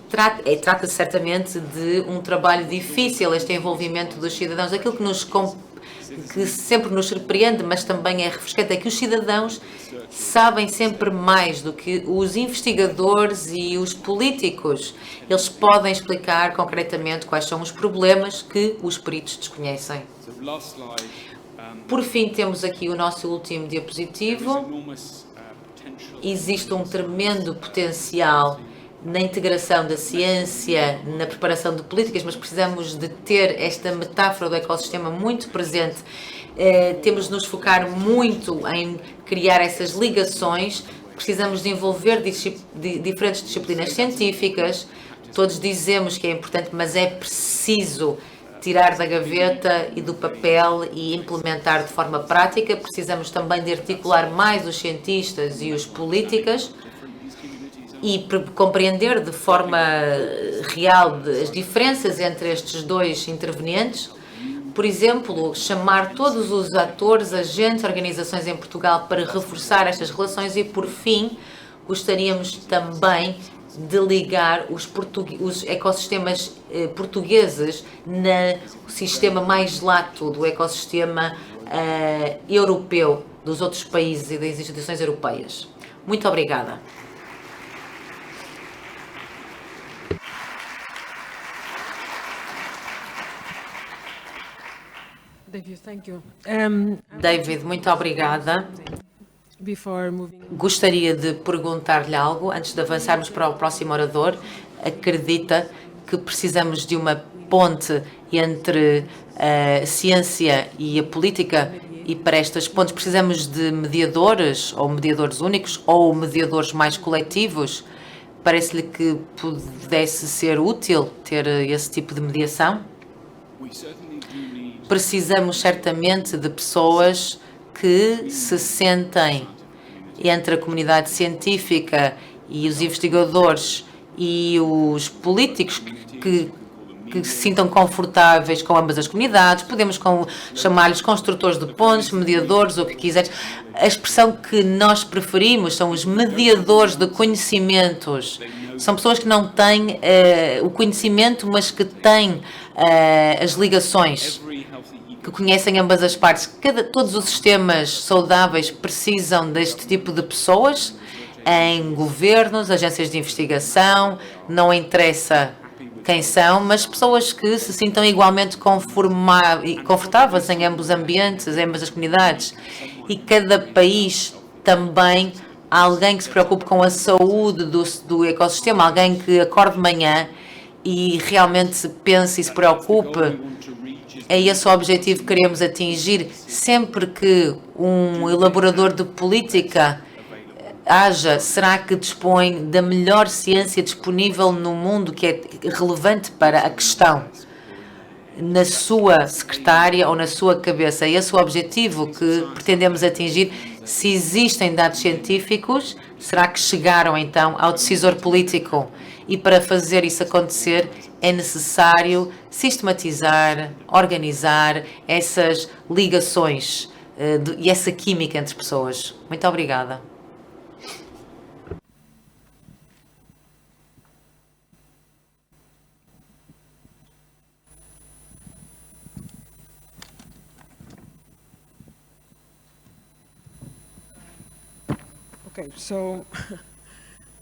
Speaker 8: trata-se certamente de um trabalho difícil, este envolvimento dos cidadãos. Aquilo que sempre nos surpreende, mas também é refrescante, é que os cidadãos sabem sempre mais do que os investigadores e os políticos. Eles podem explicar concretamente quais são os problemas que os peritos desconhecem. Por fim, temos aqui o nosso último diapositivo. Existe um tremendo potencial na integração da ciência, na preparação de políticas, mas precisamos de ter esta metáfora do ecossistema muito presente. Temos de nos focar muito em criar essas ligações. Precisamos de envolver diferentes disciplinas científicas. Todos dizemos que é importante, mas é preciso tirar da gaveta e do papel e implementar de forma prática. Precisamos também de articular mais os cientistas e os políticos e compreender de forma real as diferenças entre estes dois intervenientes. Por exemplo, chamar todos os atores, agentes, organizações em Portugal para reforçar estas relações. E, por fim, gostaríamos também de ligar os ecossistemas portugueses no sistema mais lato do ecossistema europeu, dos outros países e das instituições europeias. Muito obrigada. David, muito obrigada. Gostaria de perguntar-lhe algo antes de avançarmos para o próximo orador. Acredita que precisamos de uma ponte entre a ciência e a política, e para estas pontes precisamos de mediadores, ou mediadores únicos, ou mediadores mais coletivos? Parece-lhe que pudesse ser útil ter esse tipo de mediação? Precisamos certamente de pessoas que se sentem entre a comunidade científica e os investigadores e os políticos que se sintam confortáveis com ambas as comunidades. Podemos chamar-lhes construtores de pontes, mediadores, ou o que quiseres. A expressão que nós preferimos são os mediadores de conhecimentos. São pessoas que não têm o conhecimento, mas que têm as ligações, que conhecem ambas as partes. Todos os sistemas saudáveis precisam deste tipo de pessoas em governos, agências de investigação, não interessa quem são, mas pessoas que se sintam igualmente confortáveis em ambos os ambientes, em ambas as comunidades. E cada país também há alguém que se preocupe com a saúde do ecossistema, alguém que acorde de manhã e realmente pense e se preocupe. É esse o objetivo que queremos atingir. Sempre que um elaborador de política será que dispõe da melhor ciência disponível no mundo, que é relevante para a questão, na sua secretária ou na sua cabeça? É esse o objetivo que pretendemos atingir. Se existem dados científicos, será que chegaram então ao decisor político? E para fazer isso acontecer é necessário sistematizar, organizar essas ligações e essa química entre pessoas. Muito obrigada.
Speaker 2: Okay, so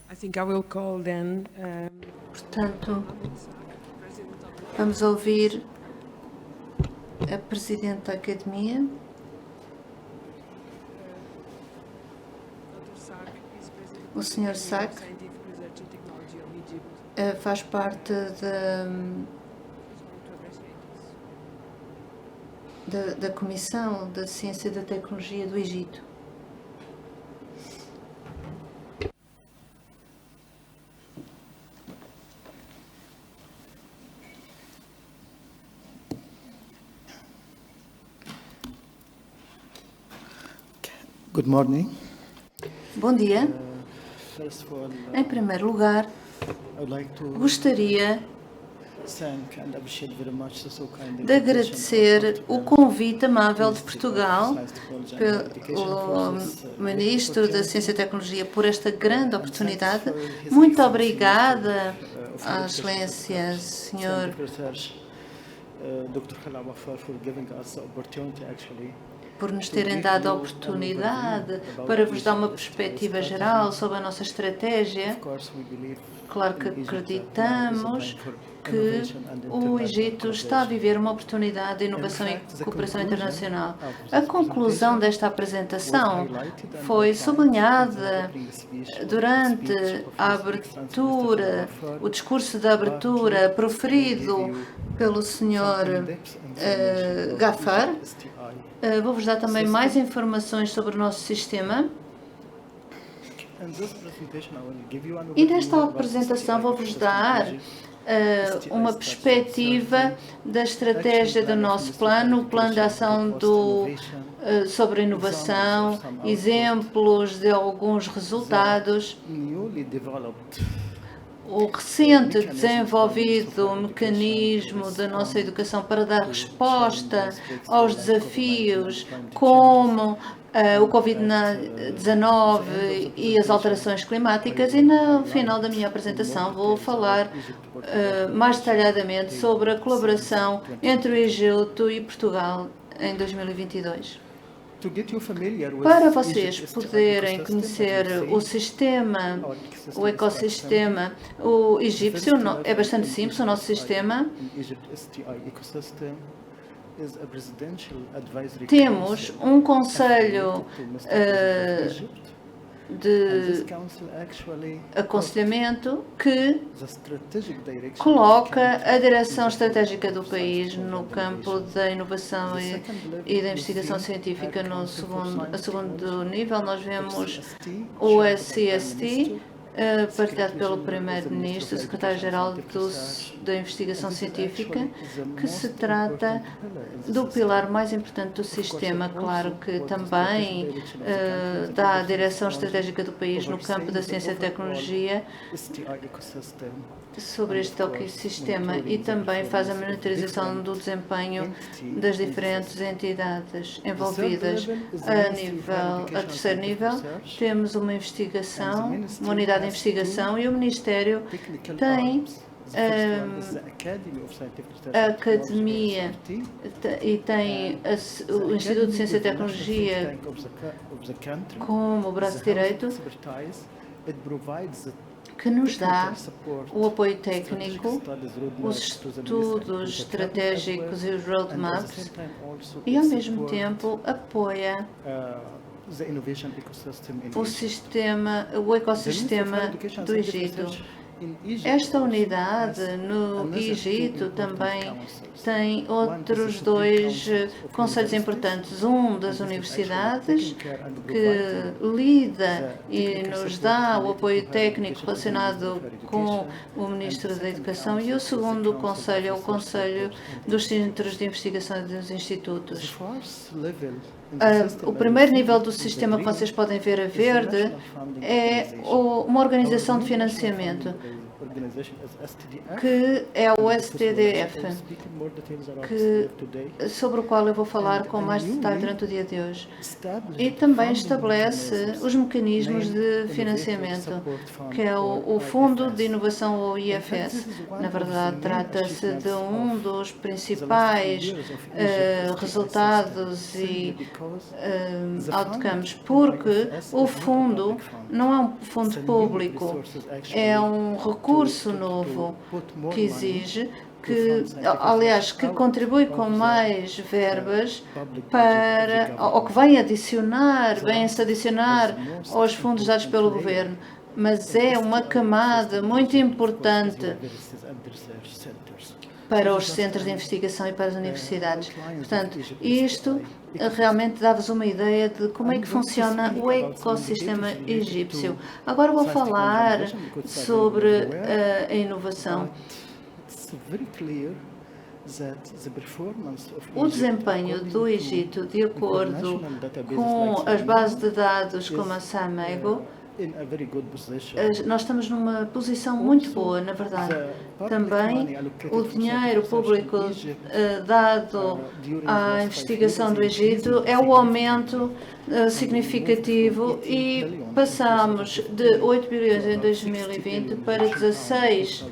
Speaker 2: I think I will call then.
Speaker 3: Portanto, vamos ouvir a Presidente da Academia. O Sr. Sack faz parte da Comissão da Ciência e da Tecnologia do Egito.
Speaker 9: Good morning.
Speaker 3: Bom dia.
Speaker 9: First of all,
Speaker 3: Em primeiro lugar,
Speaker 9: I'd like to
Speaker 3: gostaria
Speaker 9: thank and appreciate very much the so kind
Speaker 3: de agradecer o convite amável de Portugal pelo Ministro da Ciência e Tecnologia por esta grande oportunidade. Muito obrigada, à Excelência, Sr.
Speaker 9: Dr. Khaled Ghaffar for giving us the opportunity actually
Speaker 3: por nos terem dado a oportunidade para vos dar uma perspectiva geral sobre a nossa estratégia. Claro que acreditamos que o Egito está a viver uma oportunidade de inovação e cooperação internacional. A conclusão desta apresentação foi sublinhada durante a abertura, o discurso de abertura proferido pelo Sr. Ghaffar. Vou-vos dar também mais informações sobre o nosso sistema. E nesta apresentação vou-vos dar uma perspectiva da estratégia do nosso plano, o plano de ação sobre a inovação, exemplos de alguns resultados, o recente desenvolvido mecanismo da nossa educação para dar resposta aos desafios como o Covid-19 e as alterações climáticas, e no final da minha apresentação vou falar mais detalhadamente sobre a colaboração entre o Egito e Portugal em 2022. Para vocês poderem conhecer o sistema, o ecossistema, o egípcio é bastante simples, o nosso sistema. Temos um conselho de aconselhamento que coloca a direção estratégica do país no campo da inovação e da investigação científica. No segundo nível, nós vemos o SCST, partilhado pelo Primeiro-Ministro, Secretário-Geral da Investigação Científica, que se trata do pilar mais importante do sistema. Claro que também dá a direção estratégica do país no campo da ciência e tecnologia sobre este ecossistema e também faz a monitorização do desempenho das diferentes entidades envolvidas. A terceiro nível, temos uma investigação, uma unidade de investigação, e o Ministério tem a Academia e tem o Instituto de Ciência e Tecnologia como braço direito, que nos dá o apoio técnico, os estudos estratégicos e os roadmaps, e ao mesmo tempo apoia o ecossistema do Egito. Esta unidade no Egito também tem outros dois conselhos importantes. Um das universidades, que lida e nos dá o apoio técnico relacionado com o Ministro da Educação, e o segundo conselho é o Conselho dos Centros de Investigação e dos Institutos. O primeiro nível do sistema que vocês podem ver a verde é uma organização de financiamento.
Speaker 9: organization is STDF,
Speaker 3: que é o STDF,
Speaker 9: I'll speak in more details around
Speaker 3: que,
Speaker 9: STDF today.
Speaker 3: sobre o qual eu vou falar com mais detalhe durante o dia de hoje. E também estabelece os mecanismos de financiamento, que é o Fundo de Inovação, ou IFS. Na verdade, trata-se de um dos principais resultados e outcomes, porque o fundo não é um fundo público, é um recurso novo que exige que contribui com mais verbas ou que vem-se adicionar aos fundos dados pelo governo, mas é uma camada muito importante para os centros de investigação e para as universidades. Portanto, isto realmente dá-vos uma ideia de como é que funciona o ecossistema egípcio. Agora vou falar sobre a inovação. O desempenho do Egito, de acordo com as bases de dados como a SAMEGO, nós estamos numa posição muito boa, na verdade. Também o dinheiro público dado à investigação do Egito é o aumento significativo e passamos de 8 bilhões em 2020 para 16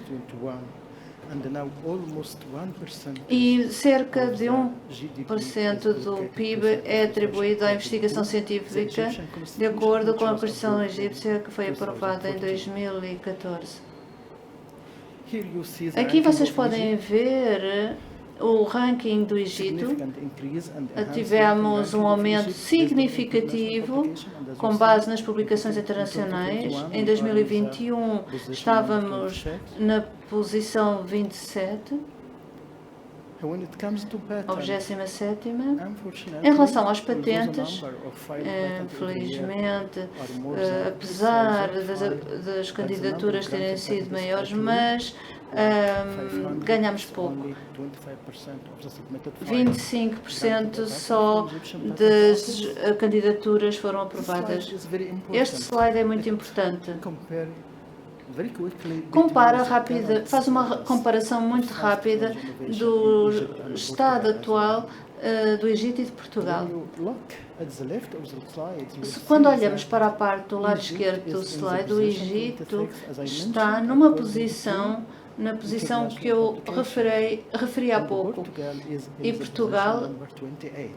Speaker 3: e cerca de 1% do PIB é atribuído à investigação científica, de acordo com a Constituição egípcia que foi aprovada em 2014. Aqui vocês podem ver o ranking do Egito. Tivemos um aumento significativo com base nas publicações internacionais. Em 2021 estávamos na posição 27, ou 27ª. Em relação às patentes, infelizmente, apesar das candidaturas terem sido maiores, mas ganhamos pouco. 25% só das candidaturas foram aprovadas. Este slide é muito importante. Faz uma comparação muito rápida do estado atual do Egito e de Portugal. Quando olhamos para a parte do lado esquerdo do slide, o Egito está na posição que eu referi há pouco, e Portugal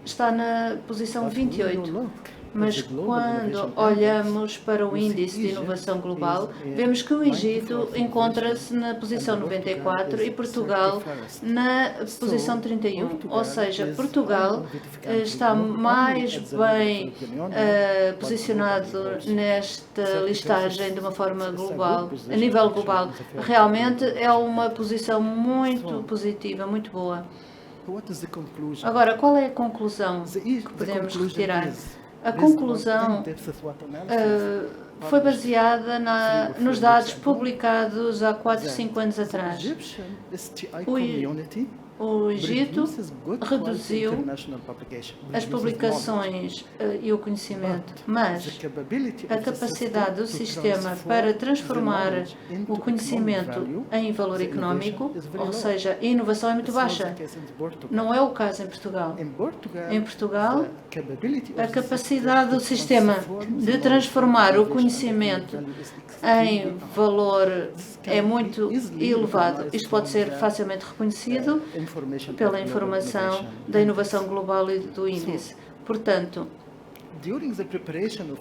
Speaker 3: está na posição 28. Mas quando olhamos para o índice de inovação global, vemos que o Egito encontra-se na posição 94 e Portugal na posição 31. Ou seja, Portugal está mais bem posicionado nesta listagem de uma forma global, a nível global. Realmente é uma posição muito positiva, muito boa. Agora, qual é a conclusão que podemos retirar? A conclusão foi baseada nos dados publicados há 4, 5 anos atrás. O Egito reduziu as publicações e o conhecimento, mas a capacidade do sistema para transformar o conhecimento em valor económico, ou seja, a inovação é muito baixa. Não é o caso em Portugal. Em Portugal, a capacidade do sistema de transformar o conhecimento em valor é muito elevado. Isto pode ser facilmente reconhecido pela informação da inovação global e do índice. Portanto,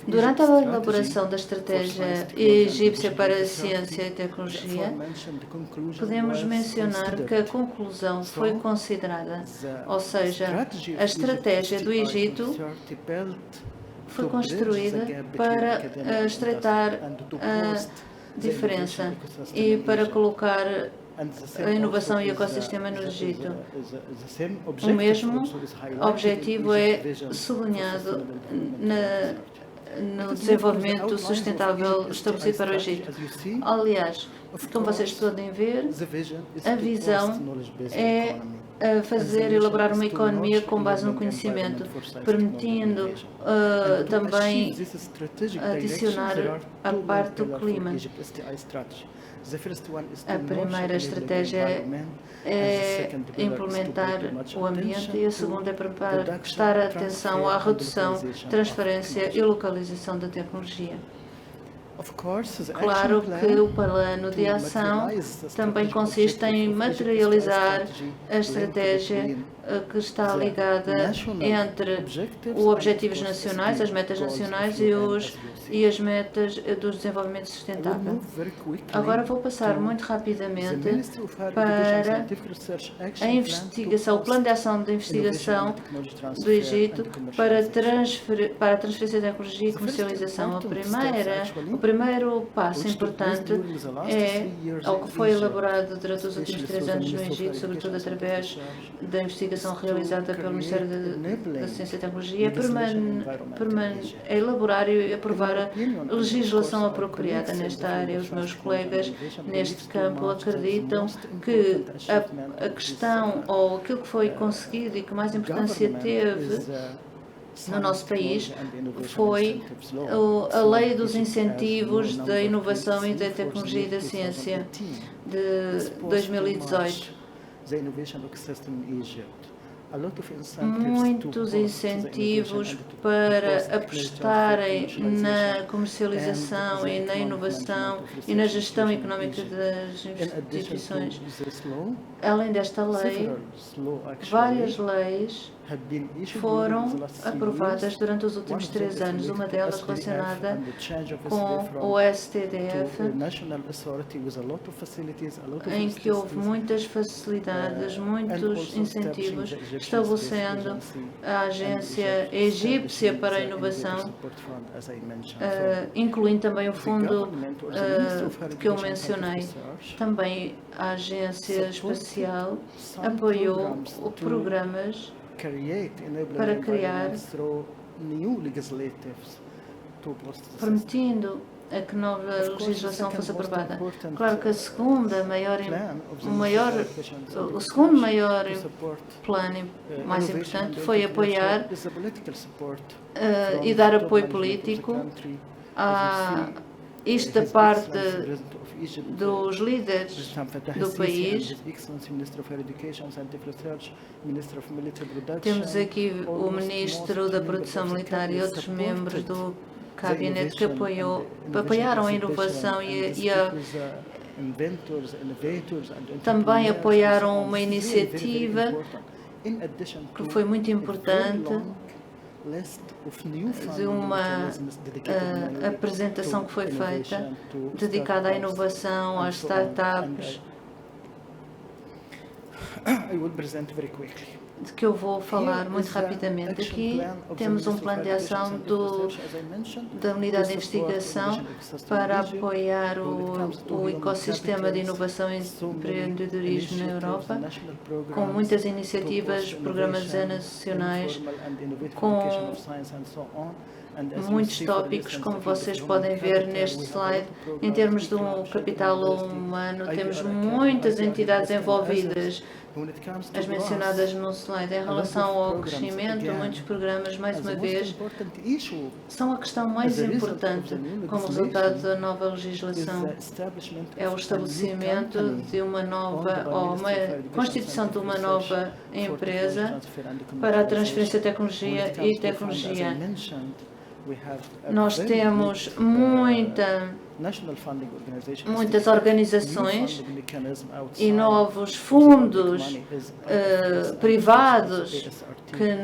Speaker 3: durante a elaboração da estratégia egípcia para a ciência e tecnologia, podemos mencionar que a conclusão foi considerada, ou seja, a estratégia do Egito foi construída para estreitar a diferença e para colocar a inovação e o ecossistema no Egito. O mesmo objetivo é sublinhado no desenvolvimento sustentável estabelecido para o Egito. Aliás, como vocês podem ver, a visão é elaborar uma economia com base no conhecimento, permitindo também adicionar a parte do clima. A primeira estratégia é implementar o ambiente e a segunda é prestar atenção à redução, transferência e localização da tecnologia. Claro que o plano de ação também consiste em materializar a estratégia que está ligada entre os objetivos nacionais, as metas nacionais e as metas do desenvolvimento sustentável. Agora vou passar muito rapidamente para a investigação, o plano de ação de investigação do Egito para a transferência de tecnologia e comercialização. O primeiro passo importante é o que foi elaborado durante os últimos 3 anos no Egito, sobretudo através da investigação realizada pelo Ministério da Ciência e Tecnologia, é elaborar e aprovar a legislação apropriada nesta área. Os meus colegas neste campo acreditam que a questão ou aquilo que foi conseguido e que mais importância teve no nosso país foi a Lei dos Incentivos da Inovação e da Tecnologia e da Ciência de 2018. Muitos incentivos para apostarem na comercialização e na inovação e na gestão económica das instituições. Além desta lei, várias leis foram aprovadas durante os últimos 3 anos, uma delas relacionada com o STDF, em que houve muitas facilidades, muitos incentivos, estabelecendo a Agência Egípcia para a Inovação, incluindo também o fundo que eu mencionei. Também a Agência Espacial apoiou programas para criar, permitindo a que nova legislação fosse aprovada. Claro que o segundo maior plano mais importante foi apoiar e dar apoio político a esta parte dos líderes do país. Temos aqui o Ministro da Produção Militar e outros membros do gabinete que apoiaram a inovação também apoiaram uma iniciativa que foi muito importante, de uma apresentação que foi feita dedicada à inovação, às startups, de que eu vou falar muito rapidamente. Aqui temos um plano de ação da Unidade de Investigação para apoiar o ecossistema de inovação e empreendedorismo na Europa, com muitas iniciativas, programas nacionais, com muitos tópicos, como vocês podem ver neste slide. Em termos de um capital humano, temos muitas entidades envolvidas, as mencionadas no slide. Em relação ao crescimento, muitos programas, mais uma vez, são a questão mais importante como resultado da nova legislação. É o estabelecimento de uma nova, ou uma constituição de uma nova empresa para a transferência de tecnologia e tecnologia. Nós temos muitas organizações e novos fundos privados que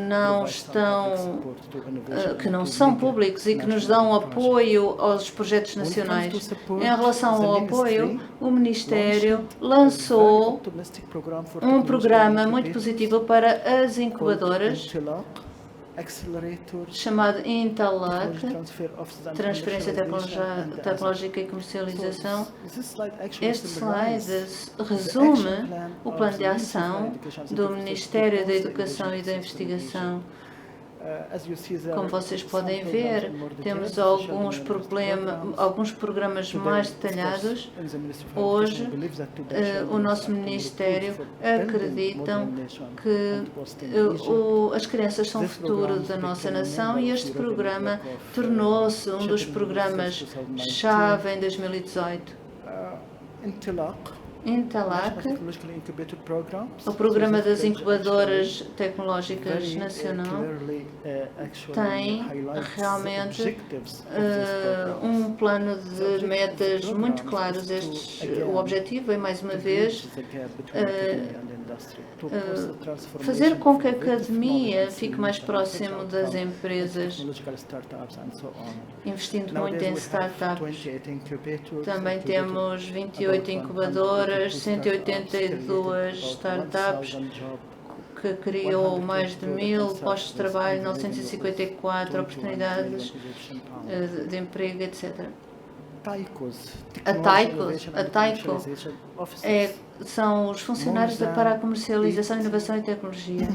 Speaker 3: não são públicos e que nos dão apoio aos projetos nacionais. Em relação ao apoio, o Ministério lançou um programa muito positivo para as incubadoras, chamado Intelac, Transferência Tecnológica e Comercialização. Este slide resume o plano de ação do Ministério da Educação e da Investigação. Como vocês podem ver, temos alguns programas mais detalhados. Hoje, o nosso Ministério acredita que as crianças são o futuro da nossa nação e este programa tornou-se um dos programas-chave em 2018.
Speaker 9: Intelaq,
Speaker 8: Intelaq,
Speaker 9: Technological Incubator Programs.
Speaker 8: o programa
Speaker 9: So this
Speaker 8: das
Speaker 9: pledge
Speaker 8: incubadoras tecnológicas
Speaker 9: very,
Speaker 8: nacional,
Speaker 9: clearly, actually
Speaker 8: tem
Speaker 9: highlights the
Speaker 8: realmente
Speaker 9: objectives of this program.
Speaker 8: plano de metas muito claros. O objetivo é, mais uma vez, fazer com que a academia fique mais próximo das empresas, investindo muito em startups. Também temos 28 incubadoras, 182 startups, que criou mais de 1000 postos de trabalho, 954 oportunidades de emprego, etc. A Taiko são os funcionários para a comercialização, inovação e tecnologia,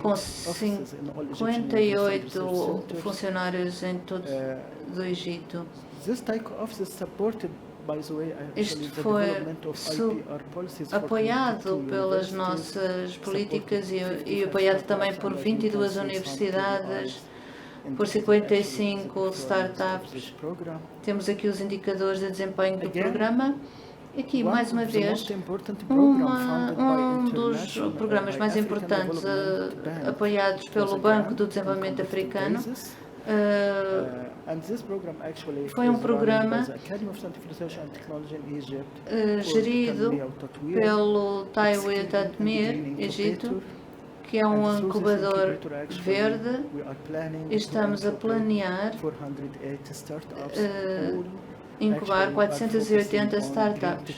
Speaker 8: com 58 funcionários em todo o Egito. Isto foi apoiado pelas nossas políticas e apoiado também por 22 universidades, por 55 startups. Temos aqui os indicadores de desempenho do programa. Aqui, mais uma vez, um dos programas mais importantes apoiados pelo Banco do Desenvolvimento Africano foi um programa gerido pelo Taiwi Tatmir, Egito, que é um incubador verde, e estamos a planear incubar 480 startups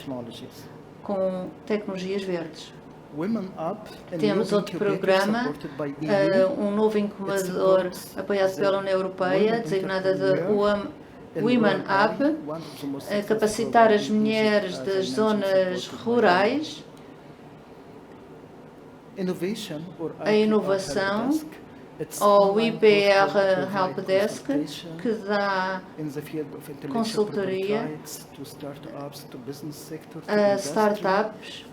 Speaker 8: com tecnologias verdes. Temos outro programa, um novo incubador apoiado pela União Europeia, designada de Women Up, a capacitar as mulheres das zonas rurais. A inovação, ou IPR Helpdesk, que dá consultoria a startups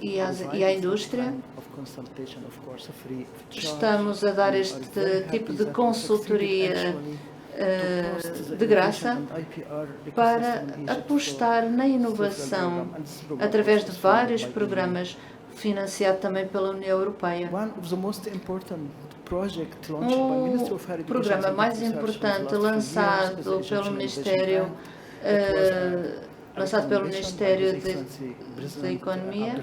Speaker 8: e à indústria. Estamos a dar este tipo de consultoria de graça para apostar na inovação através de vários programas financiados também pela União Europeia. O programa mais importante lançado pelo Ministério da Economia,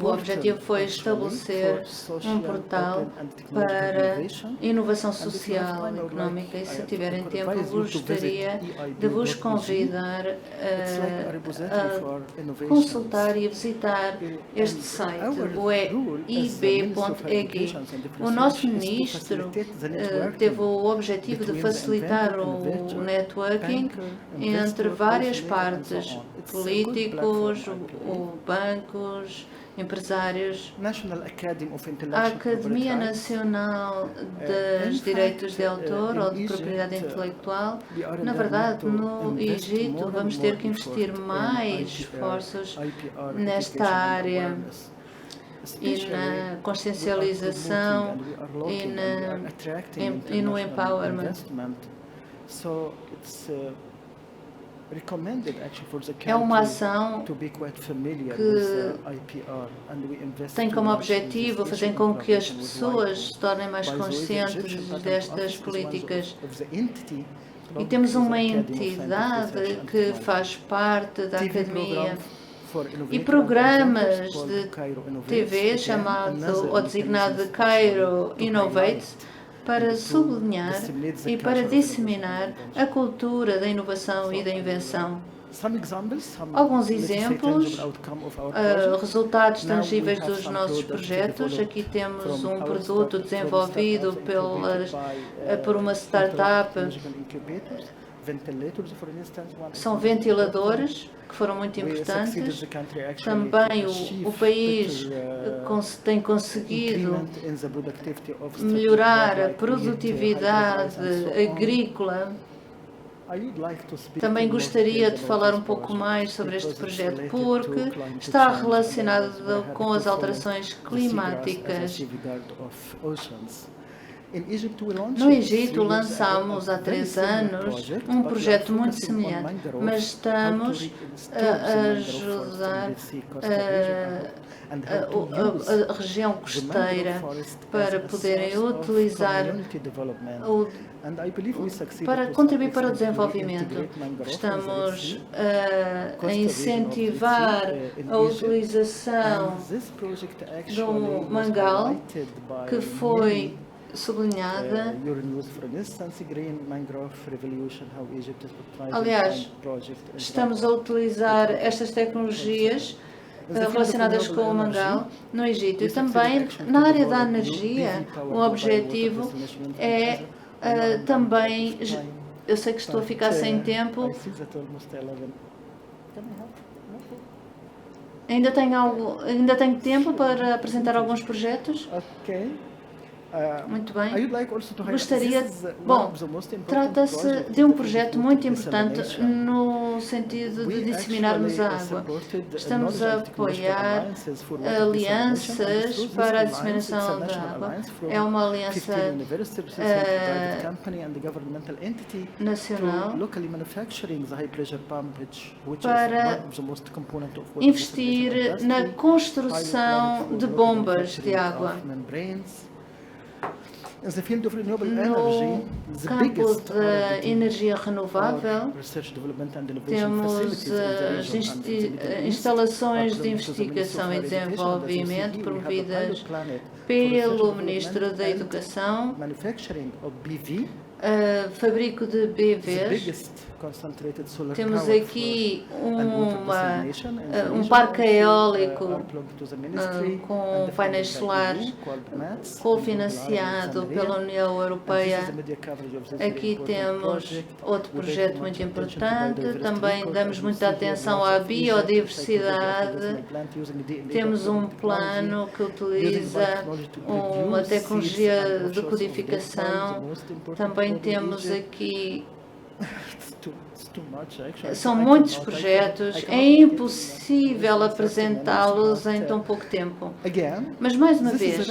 Speaker 8: o objetivo foi estabelecer um portal para inovação social e económica, e se tiverem tempo gostaria de vos convidar a consultar e a visitar este site, o eib.eg. O nosso ministro teve o objetivo de facilitar o networking entre várias partes, políticos, bancos, empresários. A Academia Nacional dos Direitos de Autor ou de Propriedade Intelectual, na verdade, no Egito, vamos ter que investir mais esforços nesta área e na consciencialização e no empowerment. É uma ação que tem como objetivo fazer com que as pessoas se tornem mais conscientes destas políticas. E temos uma entidade que faz parte da Academia e programas de TV chamado ou designado de Cairo Innovates, para sublinhar e para disseminar a cultura da inovação e da invenção. Alguns exemplos, resultados tangíveis dos nossos projetos. Aqui temos um produto desenvolvido por uma startup. São ventiladores que foram muito importantes. Também o país tem conseguido melhorar a produtividade agrícola. Também gostaria de falar um pouco mais sobre este projeto, porque está relacionado com as alterações climáticas.
Speaker 9: No Egito, lançamos há 3 anos um projeto muito semelhante, mas estamos a ajudar a região costeira para poderem utilizar para contribuir para o desenvolvimento. Estamos a incentivar a utilização do mangal, que foi sublinhada. Aliás, estamos a utilizar estas tecnologias relacionadas com o mangal no Egito. E também na área da energia, o objetivo é também, eu sei que estou a ficar sem tempo, ainda tenho tempo para apresentar alguns projetos? Muito bem. Gostaria... Bom, trata-se de um projeto muito importante no sentido de disseminarmos a água. Estamos a apoiar alianças para a disseminação da água. É uma aliança nacional para investir na construção de bombas de água. No campo da energia renovável, temos as instalações de investigação e desenvolvimento promovidas pelo Ministro da Educação, fabrico de BVs. Temos aqui um parque eólico com painéis solares, cofinanciado pela União Europeia. Aqui temos outro projeto muito importante. Também damos muita atenção à biodiversidade. Temos um plano que utiliza uma tecnologia de codificação. Também temos aqui... São muitos projetos, é impossível apresentá-los em tão pouco tempo. Mas, mais uma vez,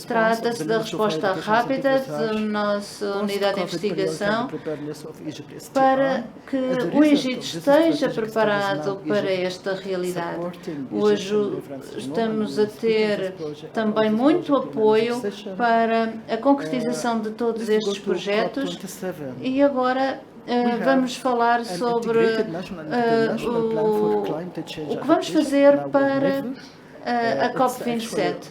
Speaker 9: trata-se da resposta rápida da nossa unidade de investigação para que o Egito esteja preparado para esta realidade. Hoje estamos a ter também muito apoio para a concretização de todos estes projetos e agora vamos falar sobre o que vamos fazer para a COP27.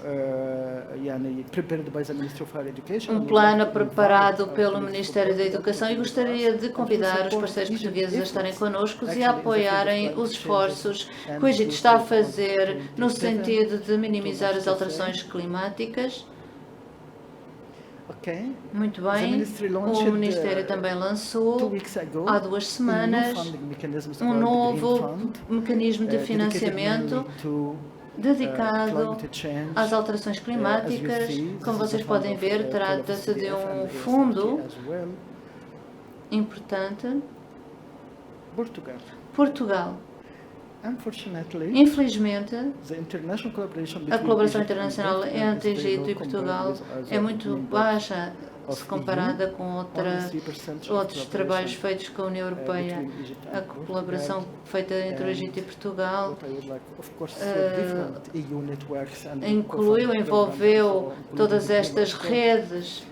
Speaker 9: Um plano preparado pelo Ministério da Educação, e gostaria de convidar os parceiros portugueses a estarem connosco e a apoiarem os esforços que o Egito está a fazer no sentido de minimizar as alterações climáticas. Muito bem, o Ministério também lançou há 2 semanas um novo mecanismo de financiamento dedicado às alterações climáticas. Como vocês podem ver, trata-se de um fundo importante. Portugal. Infelizmente, a colaboração internacional entre Egito e Portugal é muito baixa se comparada com outros trabalhos feitos com a União Europeia. A colaboração feita entre o Egito e Portugal envolveu todas estas redes.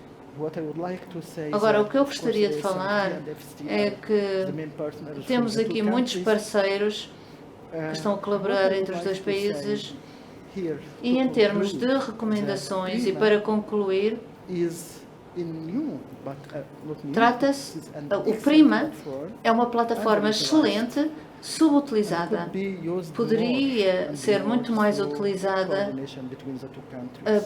Speaker 9: Agora, o que eu gostaria de falar é que temos aqui muitos parceiros que estão a colaborar entre os 2 países, e em termos de recomendações, e para concluir, trata-se, o PRIMA é uma plataforma excelente, subutilizada. Poderia ser muito mais utilizada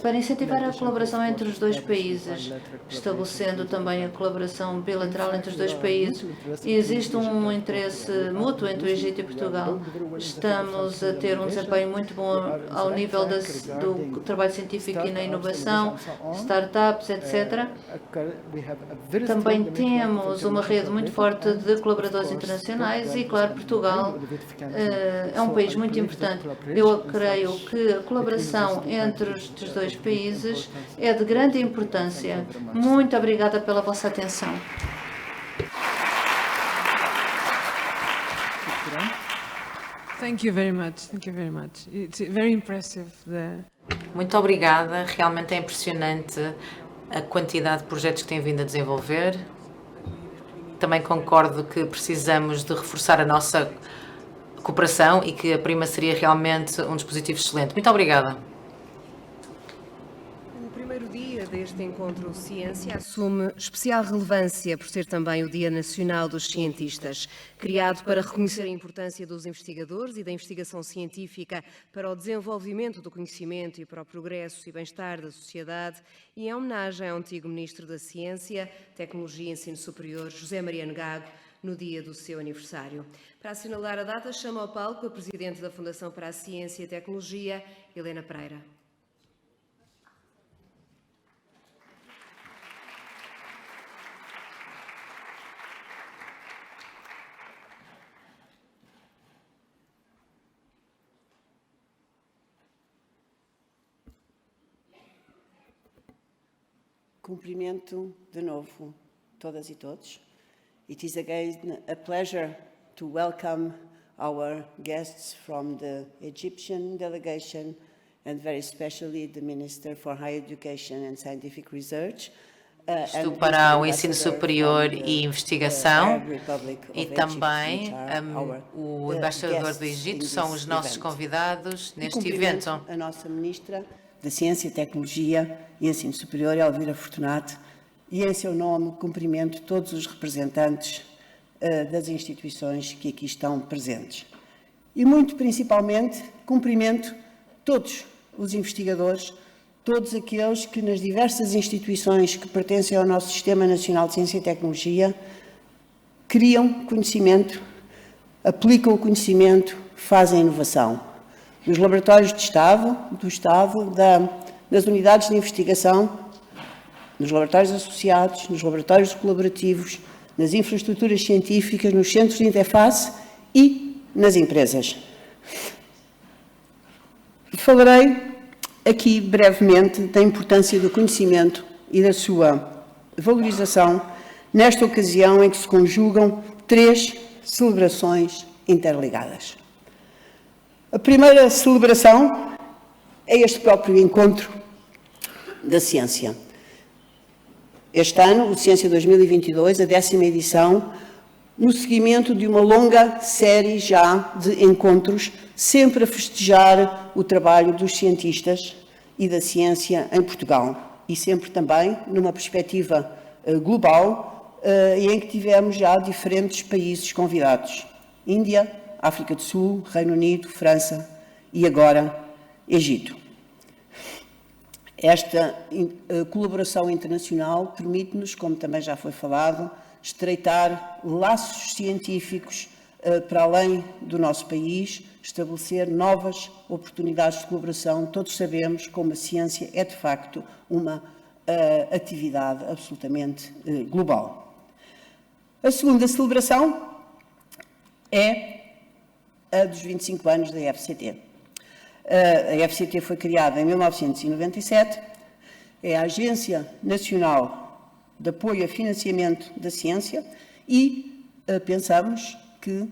Speaker 9: para incentivar a colaboração entre os 2 países, estabelecendo também a colaboração bilateral entre os 2 países. E existe um interesse mútuo entre o Egito e Portugal. Estamos a ter um desempenho muito bom ao nível do trabalho científico e na inovação, startups, etc. Também temos uma rede muito forte de colaboradores internacionais e, claro, Portugal Portugal é um país muito importante. Eu creio que a colaboração entre os dois países é de grande importância. Muito obrigada pela vossa atenção.
Speaker 2: Thank you very much. Thank you very much. It's very impressive.
Speaker 8: Muito obrigada. Realmente é impressionante a quantidade de projetos que têm vindo a desenvolver. Também concordo que precisamos de reforçar a nossa cooperação e que a Prima seria realmente um dispositivo excelente. Muito obrigada.
Speaker 1: O primeiro dia deste encontro Ciência assume especial relevância por ser também o Dia Nacional dos Cientistas, criado para reconhecer a importância dos investigadores e da investigação científica para o desenvolvimento do conhecimento e para o progresso e bem-estar da sociedade, e em homenagem ao antigo Ministro da Ciência, Tecnologia e Ensino Superior, José Mariano Gago, no dia do seu aniversário. Para assinalar a data, chama ao palco a Presidente da Fundação para a Ciência e Tecnologia, Helena Pereira.
Speaker 4: Cumprimento de novo todas e todos. It is again a pleasure to welcome our guests from the Egyptian delegation and very especially the Minister for Higher Education and Scientific Research.
Speaker 8: Estou para o ensino superior e investigação e também o embaixador do Egito são os nossos convidados neste evento.
Speaker 4: A nossa Ministra da Ciência, Tecnologia e Ensino Superior, Elvira Fortunato, e em seu nome cumprimento todos os representantes das instituições que aqui estão presentes. E muito principalmente cumprimento todos os investigadores, todos aqueles que nas diversas instituições que pertencem ao nosso Sistema Nacional de Ciência e Tecnologia criam conhecimento, aplicam o conhecimento, fazem inovação. Nos laboratórios do Estado, das unidades de investigação, nos laboratórios associados, nos laboratórios colaborativos, nas infraestruturas científicas, nos centros de interface e nas empresas. Falarei aqui brevemente da importância do conhecimento e da sua valorização nesta ocasião em que se conjugam 3 celebrações interligadas. A primeira celebração é este próprio encontro da ciência. Este ano, o Ciência 2022, a 10ª edição, no seguimento de uma longa série já de encontros, sempre a festejar o trabalho dos cientistas e da ciência em Portugal, e sempre também numa perspectiva global, em que tivemos já diferentes países convidados: Índia, África do Sul, Reino Unido, França e agora Egito. Esta colaboração internacional permite-nos, como também já foi falado, estreitar laços científicos para além do nosso país, estabelecer novas oportunidades de colaboração. Todos sabemos como a ciência é, de facto, uma atividade absolutamente global. A segunda celebração é a dos 25 anos da FCT. A FCT foi criada em 1997, é a Agência Nacional de Apoio a Financiamento da Ciência e pensamos que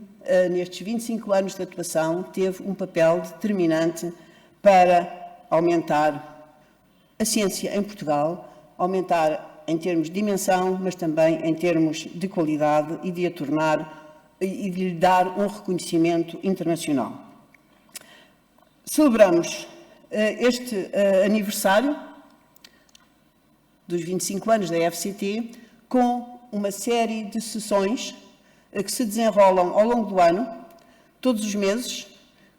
Speaker 4: nestes 25 anos de atuação teve um papel determinante para aumentar a ciência em Portugal, aumentar em termos de dimensão, mas também em termos de qualidade e de a tornar e de lhe dar um reconhecimento internacional. Celebramos este aniversário dos 25 anos da FCT com uma série de sessões que se desenrolam ao longo do ano, todos os meses,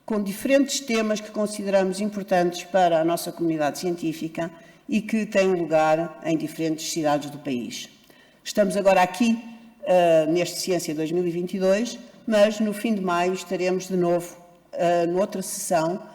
Speaker 4: com diferentes temas que consideramos importantes para a nossa comunidade científica e que têm lugar em diferentes cidades do país. Estamos agora aqui neste Ciência 2022, mas no fim de maio estaremos de novo noutra sessão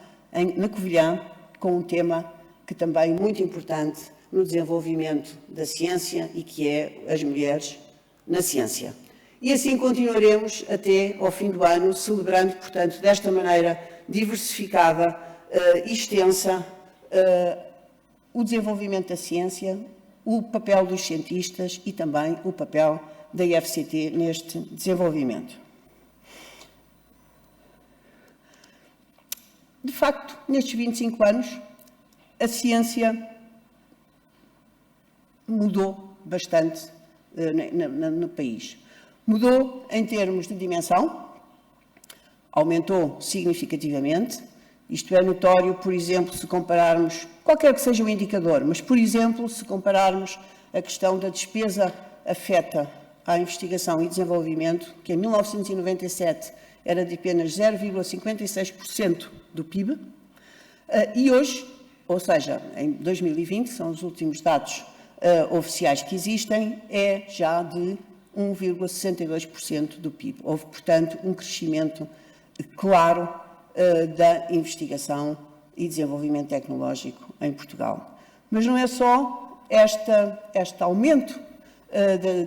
Speaker 4: na Covilhã com um tema que também é muito importante no desenvolvimento da ciência e que é as mulheres na ciência. E assim continuaremos até ao fim do ano, celebrando, portanto, desta maneira diversificada e extensa, o desenvolvimento da ciência, o papel dos cientistas e também o papel da IFCT neste desenvolvimento. De facto, nestes 25 anos, a ciência mudou bastante no país. Mudou em termos de dimensão, aumentou significativamente. Isto é notório, por exemplo, se compararmos, qualquer que seja o indicador, mas, por exemplo, se compararmos a questão da despesa afeta à investigação e desenvolvimento, que em 1997 era de apenas 0,56% do PIB, e hoje, ou seja, em 2020, são os últimos dados oficiais que existem, é já de 1,62% do PIB. Houve, portanto, um crescimento claro da investigação e desenvolvimento tecnológico em Portugal. Mas não é só este aumento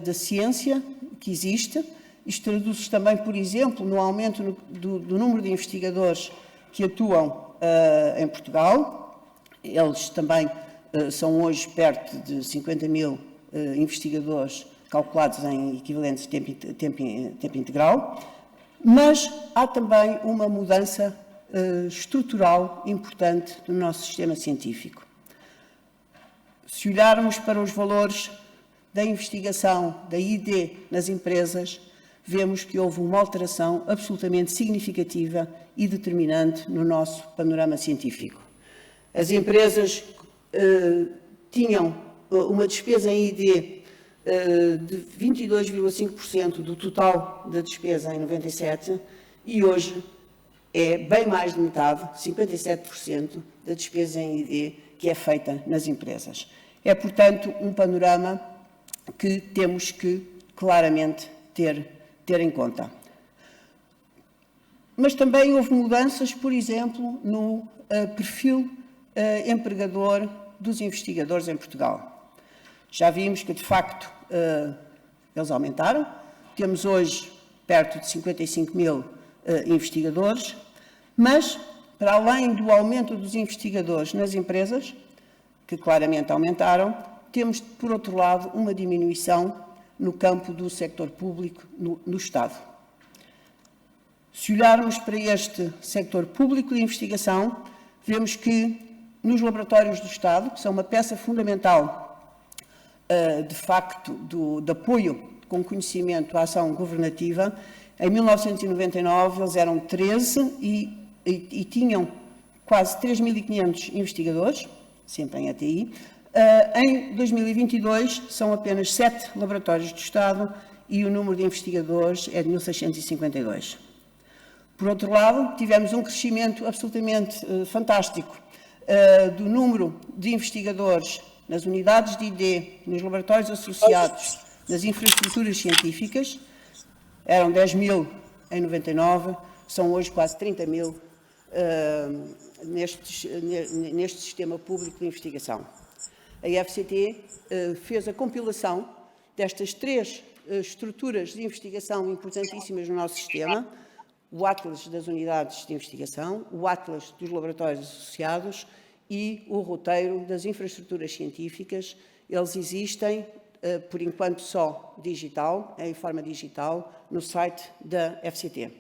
Speaker 4: da ciência que existe, isto traduz-se também, por exemplo, no aumento do número de investigadores que atuam em Portugal. Eles também são hoje perto de 50 mil investigadores calculados em equivalentes de tempo integral, mas há também uma mudança estrutural importante no nosso sistema científico. Se olharmos para os valores da investigação, da I+D nas empresas, vemos que houve uma alteração absolutamente significativa e determinante no nosso panorama científico. As empresas tinham uma despesa em I+D de 22,5% do total da despesa em 97 e hoje é bem mais de metade, 57% da despesa em I+D que é feita nas empresas. É, portanto, um panorama que temos que claramente ter em conta. Mas também houve mudanças, por exemplo, no perfil empregador dos investigadores em Portugal. Já vimos que, de facto, eles aumentaram. Temos hoje perto de 55 mil investigadores, mas, para além do aumento dos investigadores nas empresas, que claramente aumentaram, temos, por outro lado, uma diminuição no campo do sector público no Estado. Se olharmos para este sector público de investigação, vemos que nos laboratórios do Estado, que são uma peça fundamental, de facto, de apoio com conhecimento à ação governativa, em 1999 eles eram 13 e tinham quase 3.500 investigadores, sempre em ATI. Em 2022 são apenas 7 laboratórios do Estado e o número de investigadores é de 1.652. Por outro lado, tivemos um crescimento absolutamente fantástico do número de investigadores nas unidades de I+D, nos laboratórios associados, nas infraestruturas científicas. Eram 10 mil em 99, são hoje quase 30 mil neste sistema público de investigação. A IFCT fez a compilação destas 3 estruturas de investigação importantíssimas no nosso sistema, o Atlas das Unidades de Investigação, o Atlas dos Laboratórios Associados e o roteiro das infraestruturas científicas. Eles existem, por enquanto, só digital, em forma digital, no site da FCT.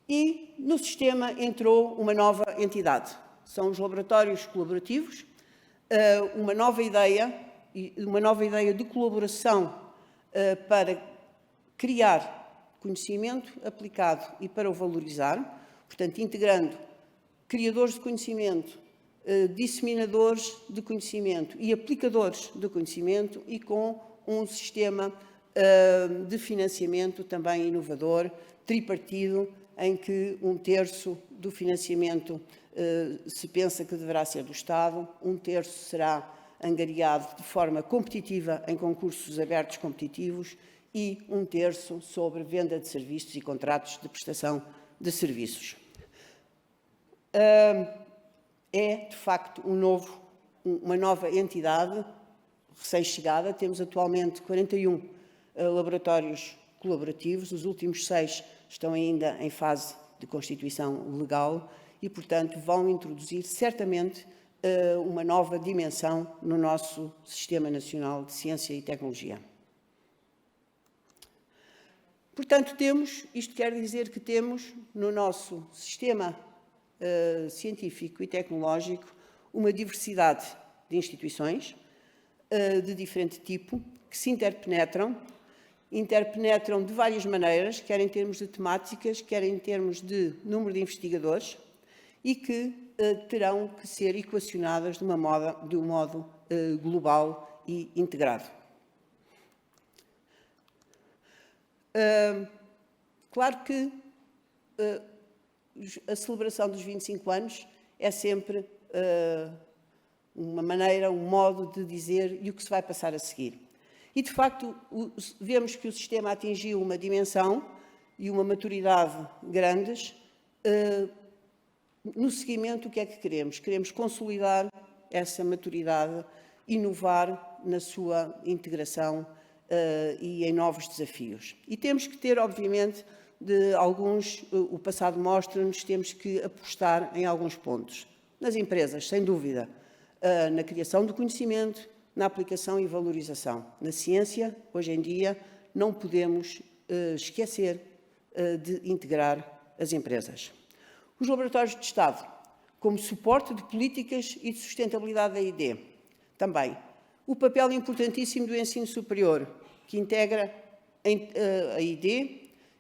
Speaker 4: E no sistema entrou uma nova entidade, são os laboratórios colaborativos, uma nova ideia de colaboração para criar conhecimento aplicado e para o valorizar, portanto, integrando criadores de conhecimento, disseminadores de conhecimento e aplicadores de conhecimento e com um sistema de financiamento também inovador, tripartido, em que 1/3 do financiamento se pensa que deverá ser do Estado, 1/3 será angariado de forma competitiva em concursos abertos competitivos e 1/3 sobre venda de serviços e contratos de prestação de serviços. É, de facto, uma nova entidade recém-chegada. Temos atualmente 41 laboratórios colaborativos. Os últimos 6 estão ainda em fase de constituição legal e, portanto, vão introduzir certamente uma nova dimensão no nosso Sistema Nacional de Ciência e Tecnologia. Portanto, isto quer dizer que temos no nosso sistema científico e tecnológico uma diversidade de instituições de diferente tipo que se interpenetram de várias maneiras, quer em termos de temáticas, quer em termos de número de investigadores, e que terão que ser equacionadas de um modo global e integrado. Claro que a celebração dos 25 anos é sempre uma maneira, um modo de dizer e o que se vai passar a seguir. E, de facto, vemos que o sistema atingiu uma dimensão e uma maturidade grandes. No seguimento, o que é que queremos? Queremos consolidar essa maturidade, inovar na sua integração e em novos desafios. E temos que ter, obviamente, o passado mostra-nos, temos que apostar em alguns pontos. Nas empresas, sem dúvida, na criação do conhecimento, na aplicação e valorização. Na ciência, hoje em dia, não podemos esquecer de integrar as empresas. Os laboratórios de Estado, como suporte de políticas e de sustentabilidade da ID. Também o papel importantíssimo do ensino superior, que integra a ID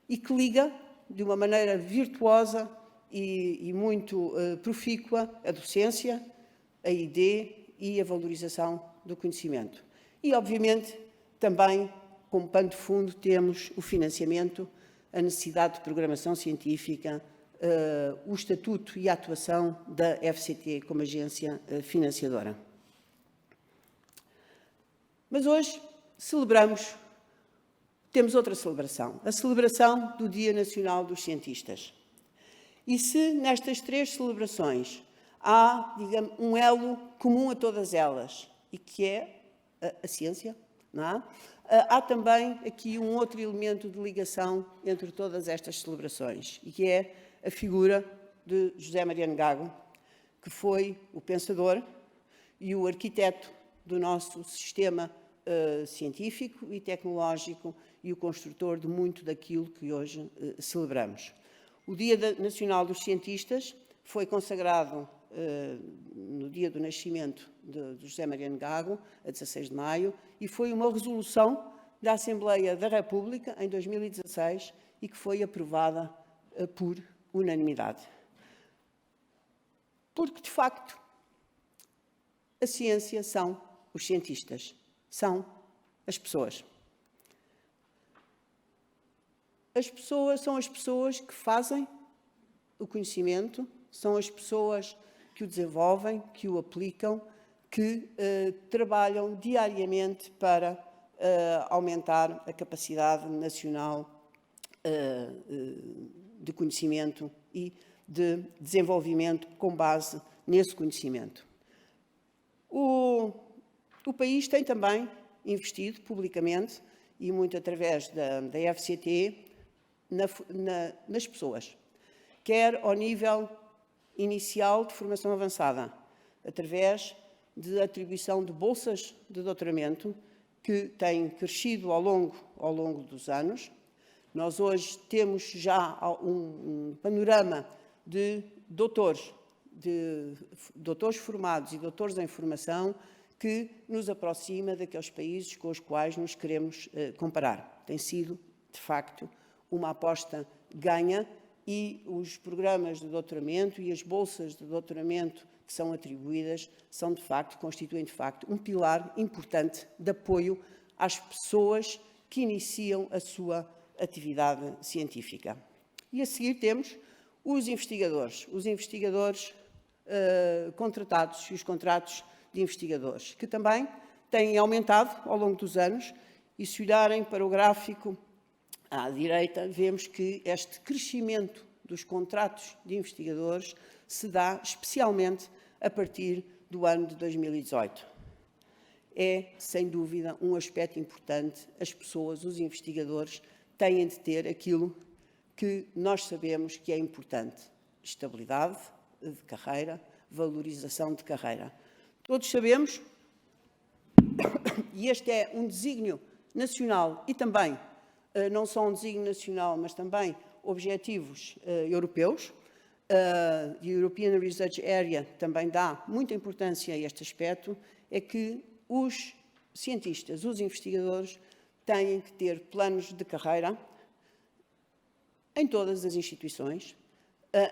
Speaker 4: e que liga de uma maneira virtuosa e muito profícua a docência, a ID e a valorização do conhecimento. E, obviamente, também, como pano de fundo, temos o financiamento, a necessidade de programação científica, o estatuto e a atuação da FCT como agência financiadora. Mas hoje temos outra celebração, a celebração do Dia Nacional dos Cientistas. E se nestas 3 celebrações há, digamos, um elo comum a todas elas, e que é a ciência, não é? Há também aqui um outro elemento de ligação entre todas estas celebrações, e que é a figura de José Mariano Gago, que foi o pensador e o arquiteto do nosso sistema científico e tecnológico e o construtor de muito daquilo que hoje celebramos. O Dia Nacional dos Cientistas foi consagrado no dia do nascimento de José Mariano Gago, a 16 de maio, e foi uma resolução da Assembleia da República em 2016 e que foi aprovada por unanimidade. Porque, de facto, a ciência são os cientistas, são as pessoas. As pessoas são as pessoas que fazem o conhecimento, são as pessoas que o desenvolvem, que o aplicam, que trabalham diariamente para aumentar a capacidade nacional de conhecimento e de desenvolvimento com base nesse conhecimento. O país tem também investido publicamente, e muito através da FCT, nas pessoas, quer ao nível inicial de formação avançada, através de atribuição de bolsas de doutoramento, que têm crescido ao longo dos anos. Nós hoje temos já um panorama de doutores formados e doutores em formação que nos aproxima daqueles países com os quais nos queremos comparar. Tem sido, de facto, uma aposta ganha, e os programas de doutoramento e as bolsas de doutoramento que são atribuídas constituem, de facto, um pilar importante de apoio às pessoas que iniciam a sua atividade científica. E a seguir temos os investigadores contratados e os contratos de investigadores, que também têm aumentado ao longo dos anos, e se olharem para o gráfico à direita, vemos que este crescimento dos contratos de investigadores se dá especialmente a partir do ano de 2018. é, sem dúvida, um aspecto importante. As pessoas, os investigadores, têm de ter aquilo que nós sabemos que é importante: estabilidade de carreira, valorização de carreira. Todos sabemos, e este é um desígnio nacional e também, não só um desígnio nacional, mas também objetivos europeus. A European Research Area também dá muita importância a este aspecto, é que os cientistas, os investigadores, têm que ter planos de carreira em todas as instituições.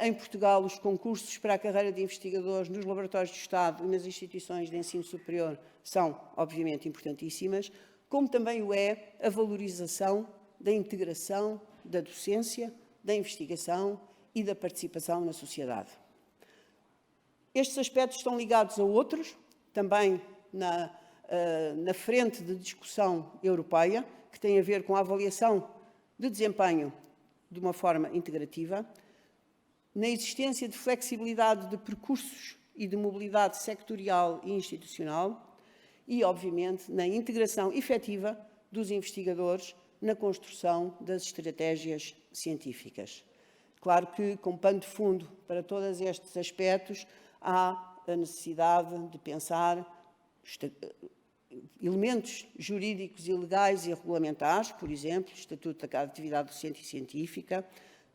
Speaker 4: Em Portugal, os concursos para a carreira de investigadores nos laboratórios do Estado e nas instituições de ensino superior são, obviamente, importantíssimas, como também o é a valorização da integração da docência, da investigação e da participação na sociedade. Estes aspectos estão ligados a outros, também na frente de discussão europeia, que tem a ver com a avaliação de desempenho de uma forma integrativa, na existência de flexibilidade de percursos e de mobilidade sectorial e institucional e, obviamente, na integração efetiva dos investigadores na construção das estratégias científicas. Claro que, como pano de fundo para todos estes aspectos, há a necessidade de pensar elementos jurídicos e legais e regulamentares, por exemplo, Estatuto da Atividade Docente e Científica,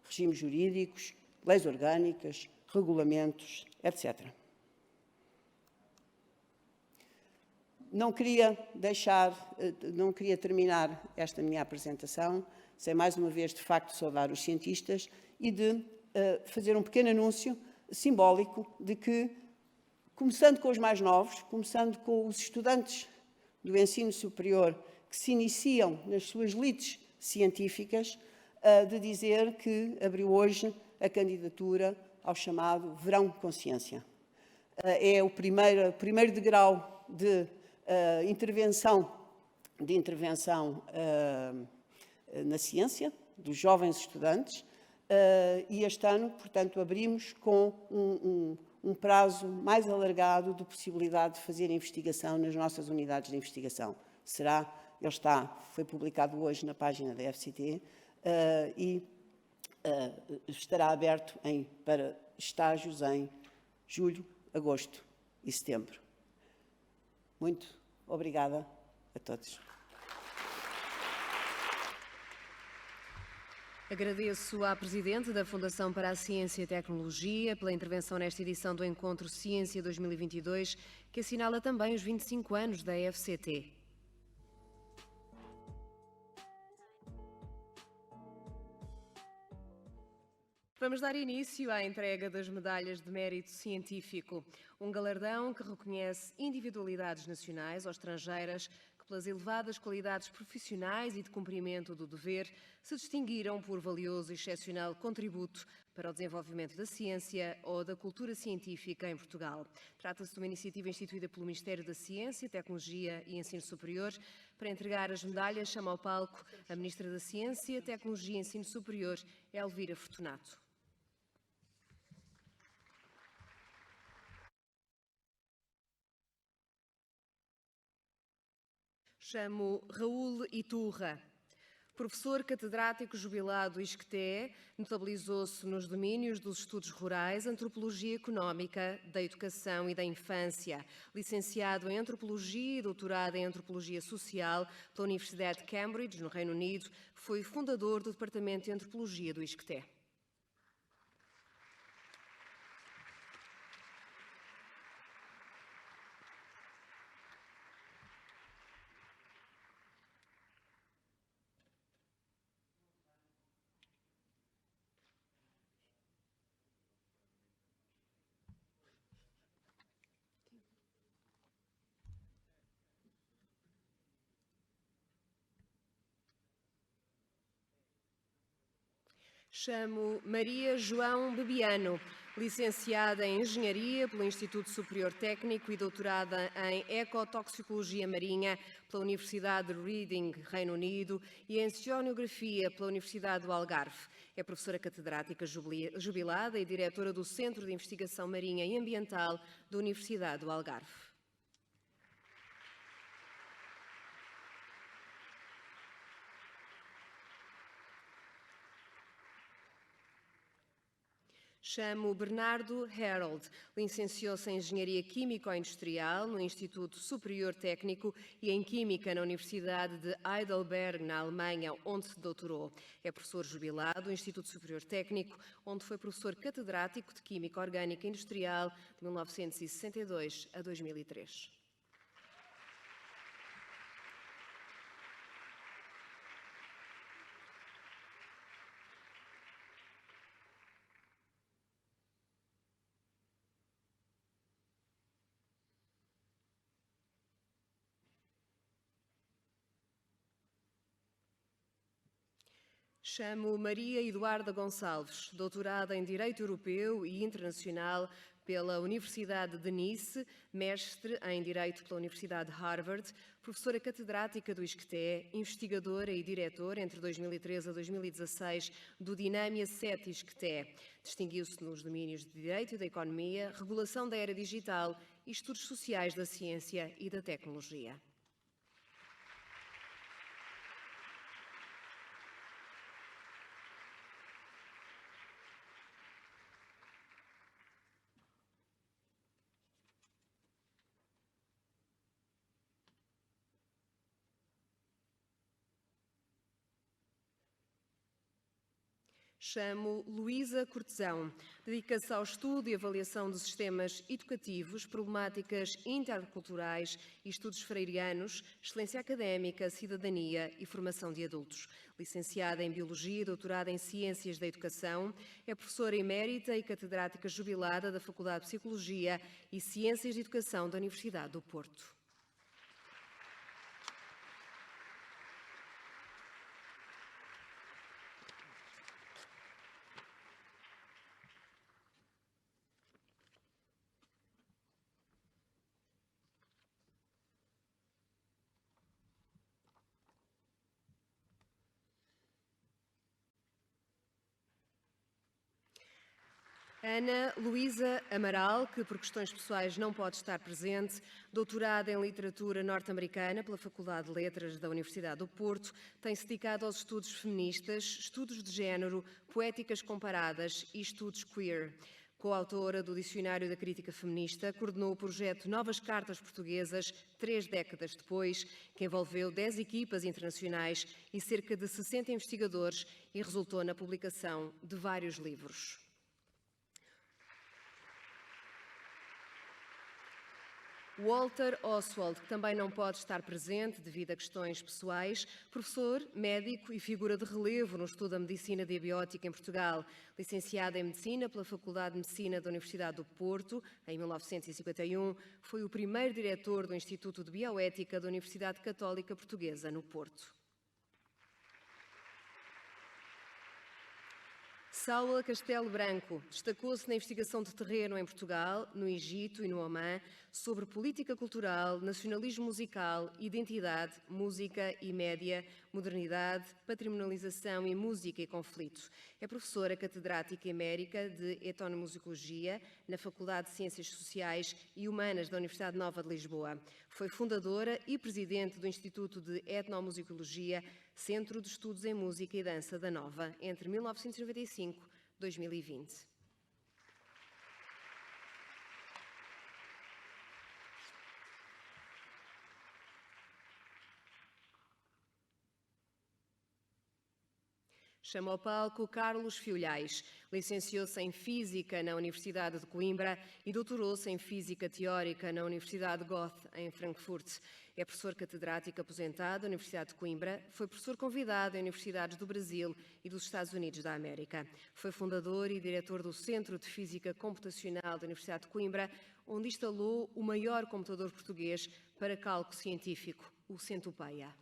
Speaker 4: regimes jurídicos, leis orgânicas, regulamentos, etc. Não queria terminar esta minha apresentação sem mais uma vez, de facto, saudar os cientistas e de fazer um pequeno anúncio simbólico de que, começando com os mais novos, começando com os estudantes do ensino superior que se iniciam nas suas lides científicas, de dizer que abriu hoje a candidatura ao chamado Verão Consciência. É o primeiro degrau de intervenção na ciência dos jovens estudantes e este ano, portanto, abrimos com um prazo mais alargado de possibilidade de fazer investigação nas nossas unidades de investigação. Foi publicado hoje na página da FCT e estará aberto para estágios em julho, agosto e setembro. Muito obrigada a todos.
Speaker 1: Agradeço à Presidente da Fundação para a Ciência e Tecnologia pela intervenção nesta edição do Encontro Ciência 2022, que assinala também os 25 anos da FCT. Vamos dar início à entrega das Medalhas de Mérito Científico, um galardão que reconhece individualidades nacionais ou estrangeiras que, pelas elevadas qualidades profissionais e de cumprimento do dever, se distinguiram por valioso e excepcional contributo para o desenvolvimento da ciência ou da cultura científica em Portugal. Trata-se de uma iniciativa instituída pelo Ministério da Ciência, Tecnologia e Ensino Superior. Para entregar as medalhas, chama ao palco a Ministra da Ciência, Tecnologia e Ensino Superior, Elvira Fortunato. Chamo Raul Iturra. Professor catedrático jubilado do ISCTE, notabilizou-se nos domínios dos estudos rurais, antropologia económica, da educação e da infância. Licenciado em antropologia e doutorado em antropologia social pela Universidade de Cambridge, no Reino Unido, foi fundador do Departamento de Antropologia do ISCTE. Chamo Maria João Bebiano, licenciada em Engenharia pelo Instituto Superior Técnico e doutorada em Ecotoxicologia Marinha pela Universidade de Reading, Reino Unido, e em Oceanografia pela Universidade do Algarve. É professora catedrática jubilada e diretora do Centro de Investigação Marinha e Ambiental da Universidade do Algarve. Chamo Bernardo Herold, licenciou-se em Engenharia Químico-Industrial no Instituto Superior Técnico e em Química na Universidade de Heidelberg, na Alemanha, onde se doutorou. É professor jubilado do Instituto Superior Técnico, onde foi professor catedrático de Química Orgânica Industrial de 1962 a 2003. Chamo Maria Eduarda Gonçalves, doutorada em Direito Europeu e Internacional pela Universidade de Nice, mestre em Direito pela Universidade de Harvard, professora catedrática do ISCTE, investigadora e diretora entre 2013 a 2016 do Dinâmia 7 ISCTE. Distinguiu-se nos domínios de Direito e da Economia, Regulação da Era Digital e Estudos Sociais da Ciência e da Tecnologia. Chamo Luísa Cortesão. Dedica-se ao estudo e avaliação dos sistemas educativos, problemáticas interculturais e estudos freirianos, excelência académica, cidadania e formação de adultos. Licenciada em Biologia e doutorada em Ciências da Educação, é professora emérita e catedrática jubilada da Faculdade de Psicologia e Ciências de Educação da Universidade do Porto. Ana Luísa Amaral, que por questões pessoais não pode estar presente, doutorada em Literatura Norte-Americana pela Faculdade de Letras da Universidade do Porto, tem-se dedicado aos estudos feministas, estudos de género, poéticas comparadas e estudos queer. Coautora do Dicionário da Crítica Feminista, coordenou o projeto Novas Cartas Portuguesas, 3 décadas depois, que envolveu 10 equipas internacionais e cerca de 60 investigadores e resultou na publicação de vários livros. Walter Oswald, que também não pode estar presente devido a questões pessoais, professor, médico e figura de relevo no estudo da medicina diabiótica em Portugal. Licenciado em Medicina pela Faculdade de Medicina da Universidade do Porto, em 1951, foi o primeiro diretor do Instituto de Bioética da Universidade Católica Portuguesa, no Porto. Saula Castelo Branco destacou-se na investigação de terreno em Portugal, no Egito e no Omã sobre política cultural, nacionalismo musical, identidade, música e média, modernidade, patrimonialização e música e conflito. É professora catedrática emérita de etnomusicologia na Faculdade de Ciências Sociais e Humanas da Universidade Nova de Lisboa. Foi fundadora e presidente do Instituto de Etnomusicologia, Centro de Estudos em Música e Dança da Nova, entre 1995 e 2020. Chama ao palco Carlos Fiolhais. Licenciou-se em Física na Universidade de Coimbra e doutorou-se em Física Teórica na Universidade Goethe, em Frankfurt. É professor catedrático aposentado da Universidade de Coimbra, foi professor convidado em universidades do Brasil e dos Estados Unidos da América. Foi fundador e diretor do Centro de Física Computacional da Universidade de Coimbra, onde instalou o maior computador português para cálculo científico, o Centopeia.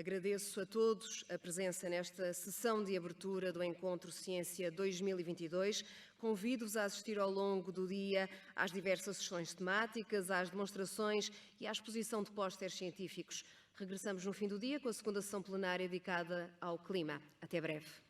Speaker 1: Agradeço a todos a presença nesta sessão de abertura do Encontro Ciência 2022. Convido-vos a assistir ao longo do dia às diversas sessões temáticas, às demonstrações e à exposição de pósteres científicos. Regressamos no fim do dia com a segunda sessão plenária dedicada ao clima. Até breve.